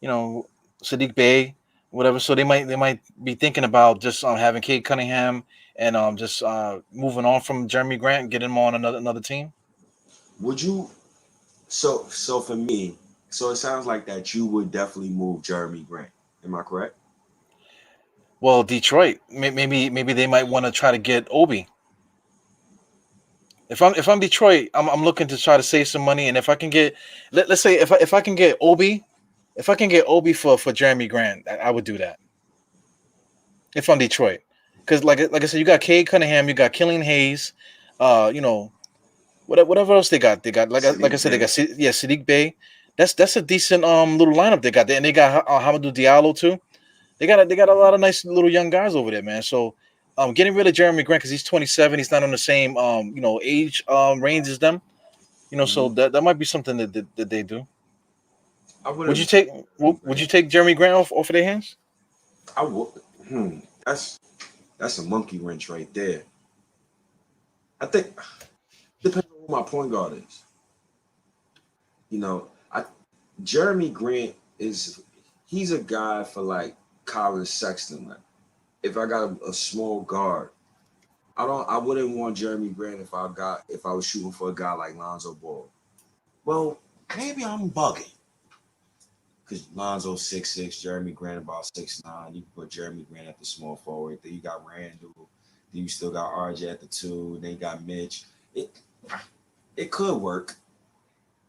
you know, Sadiq Bey, whatever. So they might be thinking about just having Cade Cunningham and just moving on from Jeremy Grant and getting him on another team. Would you? So for me, so it sounds like that you would definitely move Jeremy Grant. Am I correct? Well, Detroit, maybe they might want to try to get Obi. If I'm Detroit, I'm looking to try to save some money, and if I can get, let's say if I can get Obi, if I can get Obi for Jeremy Grant, I would do that. If I'm Detroit, because like I said, you got Cade Cunningham, you got Killian Hayes, you know, whatever else they got like I Sadiq said, they Bey. got Sadiq Bey. That's a decent little lineup they got there, and they got Hamidou Diallo too. They got a lot of nice little young guys over there, man. So getting rid of Jeremy Grant because he's 27, he's not on the same you know age range as them. You know, so Mhm. that might be something that they do. I Would you wouldn't. take would you take Jeremy Grant off of their hands? I would. That's a monkey wrench right there. I think depends on who my point guard is. You know, I Jeremy Grant is he's a guy for like Colin Sexton. Like, if I got a small guard, I wouldn't want Jeremy Grant if I was shooting for a guy like Lonzo Ball. Well, maybe I'm bugging. Because Lonzo 6'6", Jeremy Grant about 6'9". You can put Jeremy Grant at the small forward. Then you got Randle. Then you still got RJ at the two. Then you got Mitch. It it could work.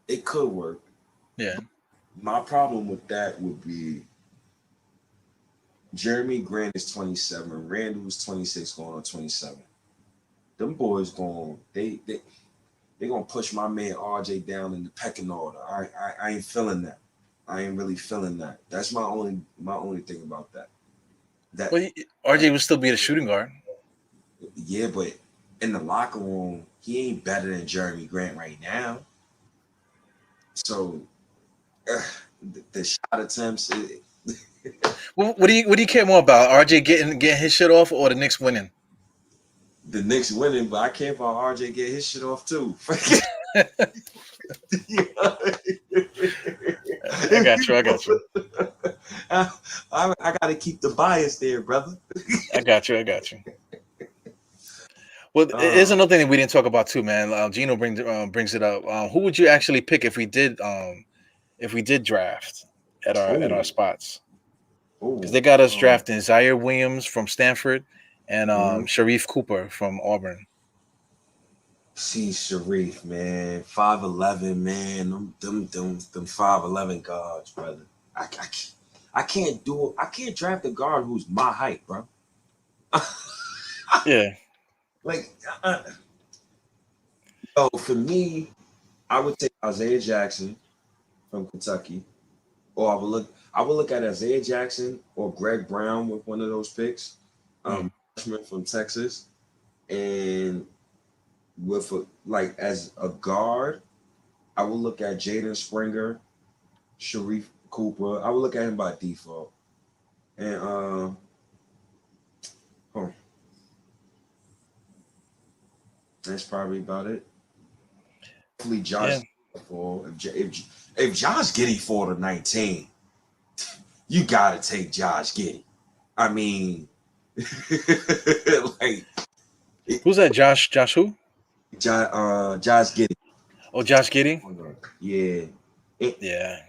It could work. Yeah. My problem with that would be Jeremy Grant is 27. Randall is 26 going on 27. Them boys going they gonna push my man RJ down in the pecking order. I ain't feeling that. I ain't really feeling that. That's my only thing about that. That Well, RJ would still be the shooting guard. Yeah, but in the locker room, he ain't better than Jeremy Grant right now. So uh, the shot attempts, What do you care more about? RJ getting his shit off or the Knicks winning? the Knicks winning, but I care about RJ get his shit off too. I got you. I got you. I, I got to keep the bias there, brother. I got you. I got you. Well, here's Uh, another thing that we didn't talk about too, man. Gino brings it up. Who would you actually pick if we did draft at our oh, spots? Because oh, they got us drafting Zaire Williams from Stanford and mhm. Sharif Cooper from Auburn. See Sharif, man, 5'11", man, them 5'11" guards, brother. I can't do it. I can't draft a guard who's my height, bro. Yeah. Like, so for me, I would take Isaiah Jackson from Kentucky, or I would look at Isaiah Jackson or Greg Brown with one of those picks, Mm. freshman from Texas, and like as a guard, I would look at Jaden Springer, Sharif Cooper. I would look at him by default, and huh, That's probably about it. Hopefully, Yeah. Josh fall. If Josh Giddey fall to 19, you gotta take Josh Giddey. I mean, like Who's that? Josh who? Josh Giddey. Oh, Josh Giddey. Yeah. Yeah.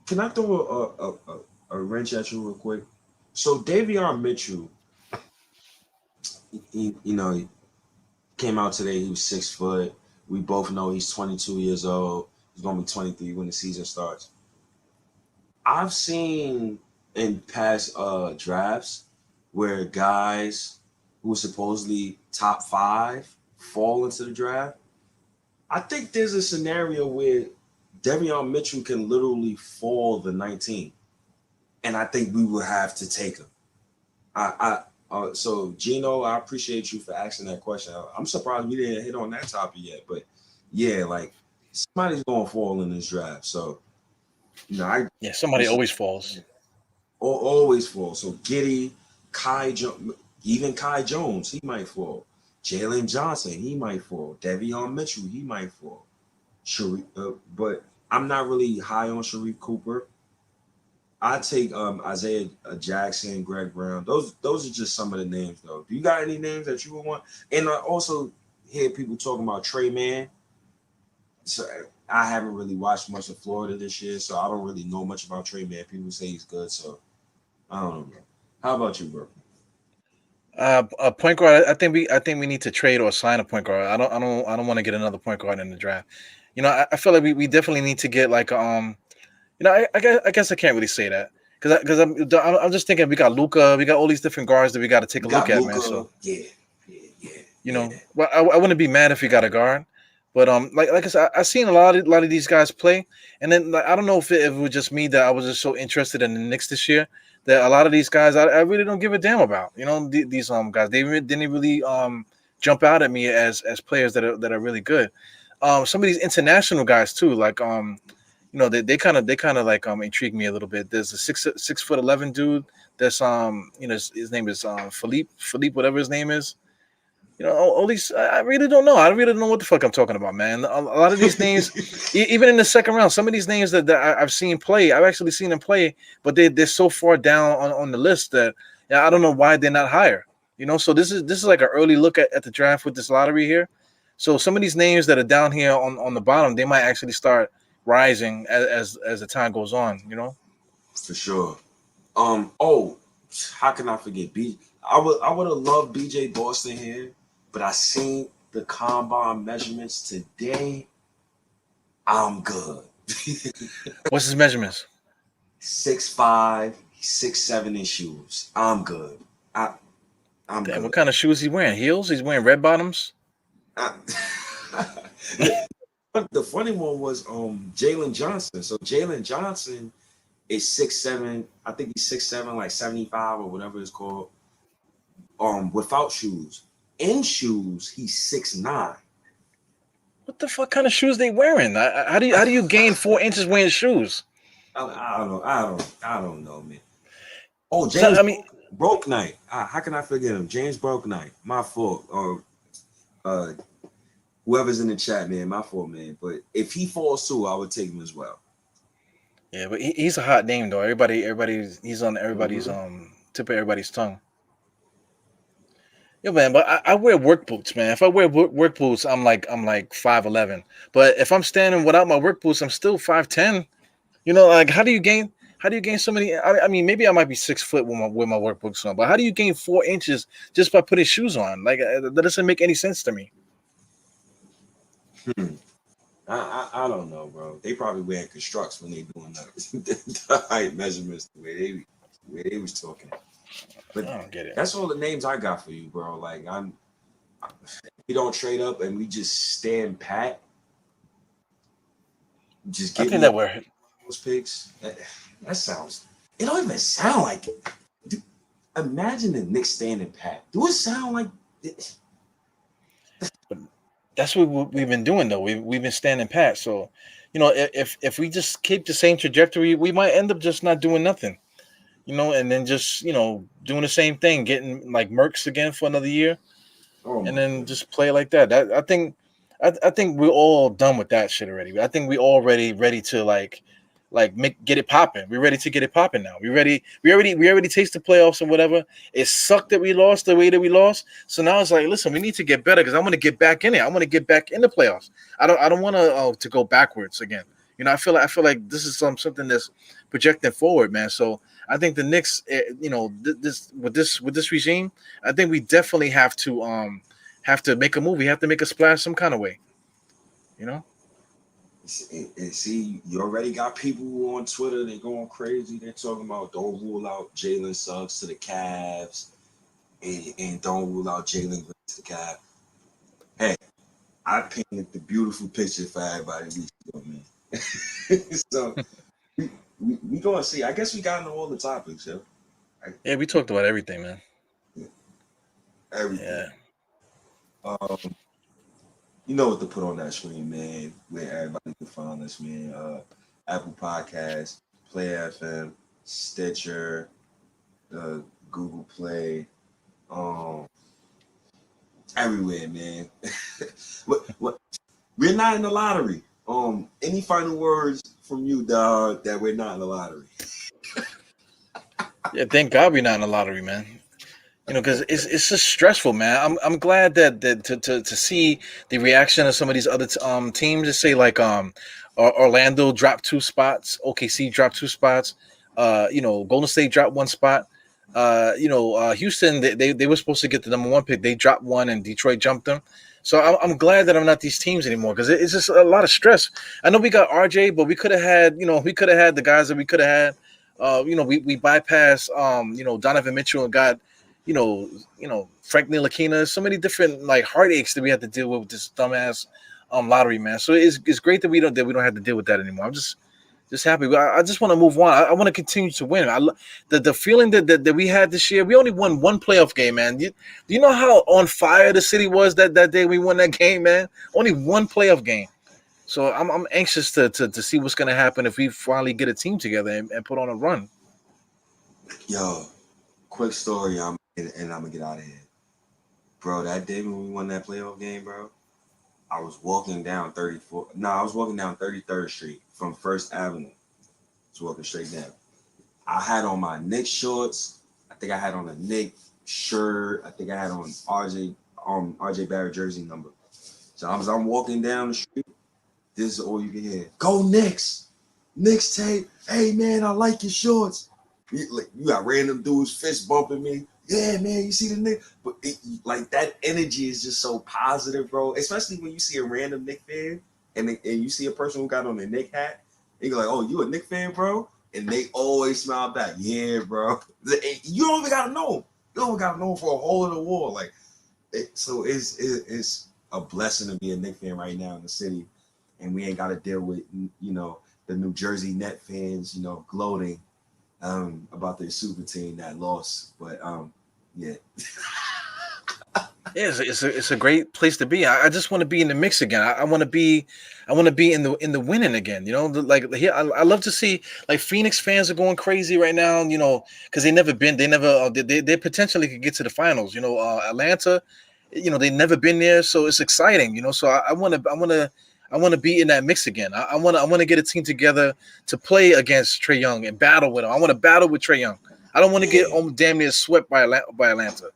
Can I throw a wrench at you real quick? So Davion Mitchell, he came out today. He was 6 foot. We both know he's 22 years old. He's gonna be 23 when the season starts. I've seen in past drafts where guys who were supposedly top 5 fall into the draft. I think there's a scenario where Davion Mitchell can literally fall the 19, and I think we will have to take him. So Gino, I appreciate you for asking that question. I'm surprised we didn't hit on that topic yet, but yeah, like somebody's gonna fall in this draft. So somebody always falls. Always fall. So Giddey, even Kai Jones, he might fall. Jalen Johnson, he might fall. Davion Mitchell, he might fall. But I'm not really high on Sharif Cooper. I take Isaiah Jackson, Greg Brown. Those are just some of the names, though. Do you got any names that you would want? And I also hear people talking about Trey Mann. So I haven't really watched much of Florida this year, so I don't really know much about Trey Mann. People say he's good, so I don't know. How about you, bro? A point guard. I think we need to trade or sign a point guard. I don't want to get another point guard in the draft. I feel like we definitely need to get like I guess I can't really say that because I'm just thinking we got Luka, we got all these different guards that we got to take a look at, man. So yeah. Well, I wouldn't be mad if we got a guard, but like I said, I've seen a lot of these guys play, and then like, I don't know if it was just me that I was just so interested in the Knicks this year that a lot of these guys I really don't give a damn about. These guys didn't really jump out at me as players that are really good. Some of these international guys too, like they kind of like intrigue me a little bit. There's a 6'11" dude that's his name is Philippe, whatever his name is. All these I really don't know. I really don't know what the fuck I'm talking about, man. A lot of these names, even in the second round, some of these names that I've seen play, I've actually seen them play, but they're so far down on the list that I don't know why they're not higher. So this is like an early look at the draft with this lottery here. So some of these names that are down here on the bottom, they might actually start rising as the time goes on. For sure. How can I forget I would have loved BJ Boston here, but I seen the combine measurements today. I'm good. What's his measurements? 6'5", 6'7" in shoes. I'm good. I'm Damn, good. what kind of shoes he wearing? Heels? He's wearing red bottoms? The funny one was Jalen Johnson. So Jalen Johnson is 6'7". I think he's 6'7", like 75 or whatever it's called. Without shoes. In shoes, he's 6'9". What the fuck kind of shoes they wearing? How do you gain 4 inches wearing shoes? I don't know, man. Oh, James Broke Knight. How can I forget him? James Broke Knight. My fault. Whoever's in the chat, man, my fault, man. But if he falls too, I would take him as well. Yeah, but he's a hot name though. He's on everybody's tip of everybody's tongue. Yeah, man, but I wear work boots, man. If I wear work boots, I'm like 5'11". But if I'm standing without my work boots, I'm still 5'10". Like how do you gain so many? I mean, maybe I might be 6 foot with my work boots on, but how do you gain 4 inches just by putting shoes on? Like that doesn't make any sense to me. I don't know, bro. They probably wearing constructs when they doing the height measurements the way they was talking. But I don't get it. That's all the names I got for you, bro. Like we don't trade up and we just stand pat. Just I get think that we're those picks. That sounds. It don't even sound like it. Dude, imagine the Knicks standing pat. Do it sound like it? That's what we've been doing though. We've been standing pat. So, if we just keep the same trajectory, we might end up just not doing nothing. And then just doing the same thing, getting like Mercs again for another year. Oh and my then goodness. just play like that. I think we're all done with that shit already. I think we already ready to like make get it popping. We're ready to get it popping now. We ready. We already taste the playoffs and whatever. It sucked that we lost the way that we lost. So now it's like, listen, we need to get better because I want to get back in it. I want to get back in the playoffs. I don't want to go backwards again. I feel like this is something that's projecting forward, man. So I think the Knicks, this regime, I think we definitely have to make a move. We have to make a splash some kind of way. You know. And see, you already got people who on Twitter. They're going crazy. They're talking about don't rule out Jalen Suggs to the Cavs, and don't rule out Jalen Green to the Cavs. Hey, I painted the beautiful picture for everybody weeks ago, man. So we gonna see. I guess we got into all the topics, yo. Yeah, we talked about everything, man. Yeah, everything. Yeah. Um, you know what to put on that screen, man. Where everybody can find us, man. Apple Podcasts, Play FM, Stitcher, Google Play, um, everywhere, man. what? We're not in the lottery. Any final words from you, dog? That we're not in the lottery. Yeah, thank God we're not in the lottery, man. Because it's just stressful, man. I'm glad that to see the reaction of some of these other teams. Just say like Orlando dropped 2 spots, OKC dropped 2 spots, Golden State dropped 1 spot. Houston they were supposed to get the number 1 pick. They dropped one, and Detroit jumped them. So I'm glad that I'm not these teams anymore because it's just a lot of stress. I know we got RJ, but we could have had the guys that we could have had. We bypassed Donovan Mitchell and got Frank Ntilikina, so many different like heartaches that we have to deal with this dumbass lottery, man. So it's great that we don't have to deal with that anymore. I'm just happy. I just want to move on. I want to continue to win. The feeling that we had this year. We only won one playoff game, man. Do you know how on fire the city was that day we won that game, man? Only one playoff game. So I'm anxious to see what's gonna happen if we finally get a team together and put on a run. Yo, quick story. And I'm gonna get out of here, bro. That day when we won that playoff game, bro. I was walking down 34. No, I was walking down 33rd Street from First Avenue. Just walking straight down. I had on my Knicks shorts. I think I had on a Knicks shirt. I think I had on RJ Barrett jersey number. So I'm walking down the street. This is all you can hear. Go Knicks! Knicks tape. Hey man, I like your shorts. You got random dudes fist bumping me. Yeah, man, you see the Knicks. But like that energy is just so positive, bro. Especially when you see a random Knicks fan and you see a person who got on a Knicks hat. And you're like, oh, you a Knicks fan, bro? And they always smile back. Yeah, bro. You don't even gotta know 'em. You don't even gotta know 'em for a hole in the wall. Like, so it's a blessing to be a Knicks fan right now in the city, and we ain't got to deal with the New Jersey Net fans gloating about their super team that lost. But yeah. Yeah, it's a great place to be. I just want to be in the mix again. I want to be in the winning again. Like here, I love to see like Phoenix fans are going crazy right now. Because they potentially could get to the finals. Atlanta, they never been there, so it's exciting. So I want to be in that mix again. I want to get a team together to play against Trae Young and battle with him. I want to battle with Trae Young. I don't want to get Yeah, damn near swept by Atlanta.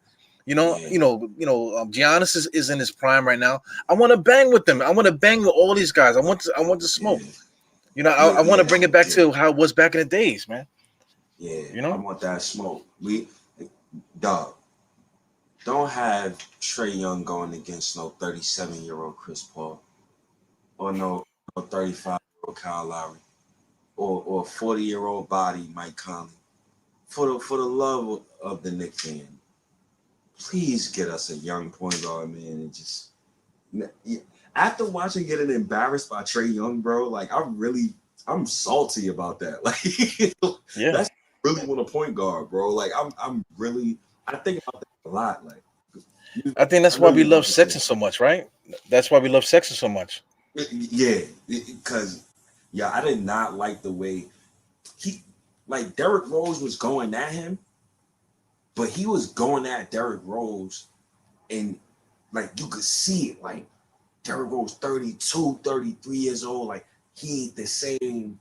yeah, Giannis is in his prime right now. I want to bang with them. I want to bang with all these guys. I want to smoke. yeah. I Look, want to yeah, bring it back yeah, to how it was back in the days, man. yeah. You I know? want that smoke. Dog, don't have Trae Young going against no 37-year-old Chris Paul or no 35-year-old Kyle Lowry or 40-year-old body Mike Conley. For the love of the Knicks fan, please get us a young point guard, man. And just after watching getting embarrassed by Trae Young, bro, like I'm salty about that. Like Yeah. that's really want a point guard, bro. Like I'm really I think about that a lot. Like I think I that's know why we you're love about to say Sexton so much, right? That's why we love Sexton so much. yeah, because yeah, I did not like the way he like Derrick Rose was going at him, but he was going at Derrick Rose and like you could see it. Like Derrick Rose, 32, 33 years old. Like he ain't the same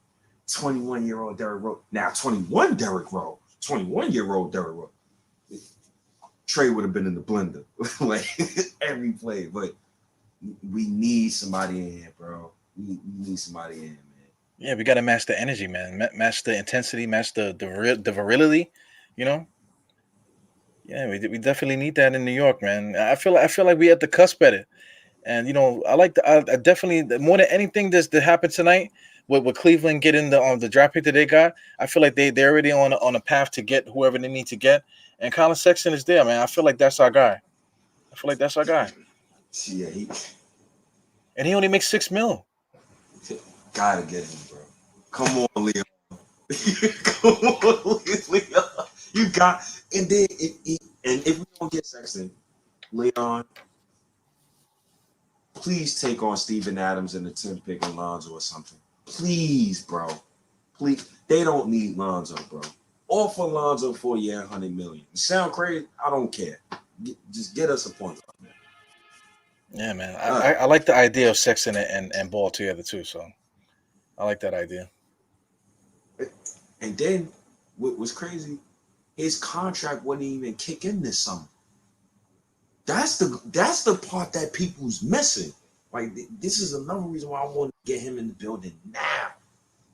21-year-old Derrick Rose. Now 21 Derrick Rose, 21-year-old Derrick Rose. Trey would have been in the blender like every play, but we need somebody in here, bro. We need somebody in here, man. Yeah, we got to match the energy, man. Match the intensity, match the virility. You know. Yeah, we definitely need that in New York, man. I feel like we at the cusp at it, and I definitely more than anything that happened tonight with Cleveland getting the draft pick that they got. I feel like they're already on a path to get whoever they need to get, and Colin Sexton is there, man. I feel like that's our guy. I feel like that's our guy, Yeah, and he only makes $6 million. gotta get him, bro. Come on, Leo. Come on, Leo. You got, and then if we don't get Sexton, Leon, please take on Steven Adams in the 10th pick and Lonzo or something. Please, bro. Please. They don't need Lonzo, bro. Offer Lonzo for a year, $100 million. Sound crazy? I don't care. Just get us a point. Yeah, man. I like the idea of Sexton and Ball together too. So I like that idea. And then what was crazy, his contract wouldn't even kick in this summer. That's the part that people's missing. Like this is another reason why I want to get him in the building now.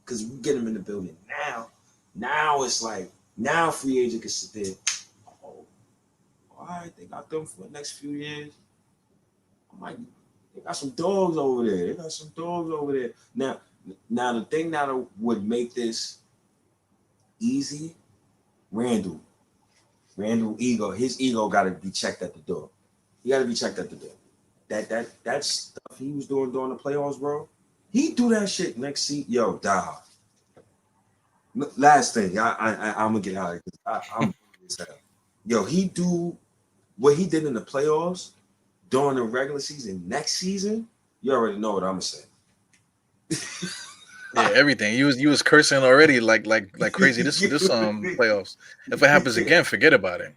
Because we get him in the building now. Now it's like now free agent can sit there. Oh, all right, they got them for the next few years. I'm like, they got some dogs over there. Now the thing that would make this easy, Randle ego, his ego got to be checked at the door. He got to be checked at the door. That stuff he was doing during the playoffs, bro. He do that shit next season. Yo, Diehard. Last thing, I'm gonna get out of here. I'm yo, he do what he did in the playoffs during the regular season. Next season, you already know what I'm gonna say. Yeah, everything. You was cursing already like crazy this playoffs. If it happens again, forget about it.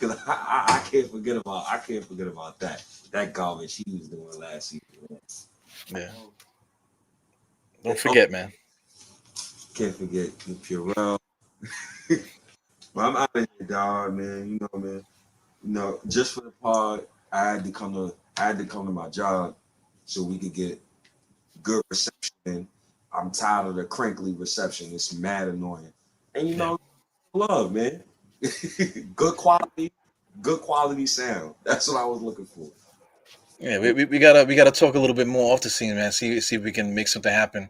Because I can't forget about that garbage he was doing last season. Yeah. Don't forget, man. Can't forget Purell. But I'm out of here, dog, man. You know, man. You know, just for the pod, I had to come to my job so we could get good reception. I'm tired of the crinkly reception. It's mad annoying. And you know, love, man. good quality sound. That's what I was looking for. Yeah, we gotta talk a little bit more off the scene, man. See if we can make something happen.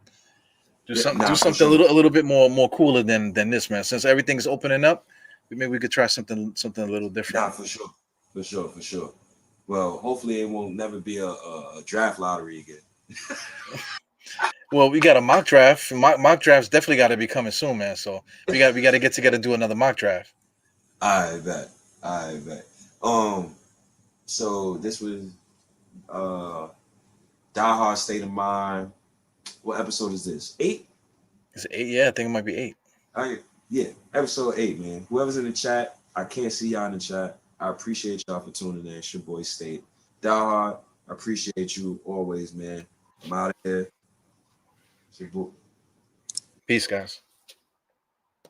Do something sure. a little bit more cooler than this, man. Since everything's opening up, maybe we could try something a little different. Nah, for sure. Well, hopefully it won't never be a draft lottery again. Well, we got a mock draft. Mock drafts definitely got to be coming soon, man. So we got to get together and do another mock draft. I bet. So this was Diehard State of Mind. What episode is this? 8? Is it 8? Yeah, I think it might be 8. Yeah, episode 8, man. Whoever's in the chat, I can't see y'all in the chat. I appreciate y'all for tuning in. It's your boy State. Diehard, I appreciate you always, man. I'm out of here. Peace, guys.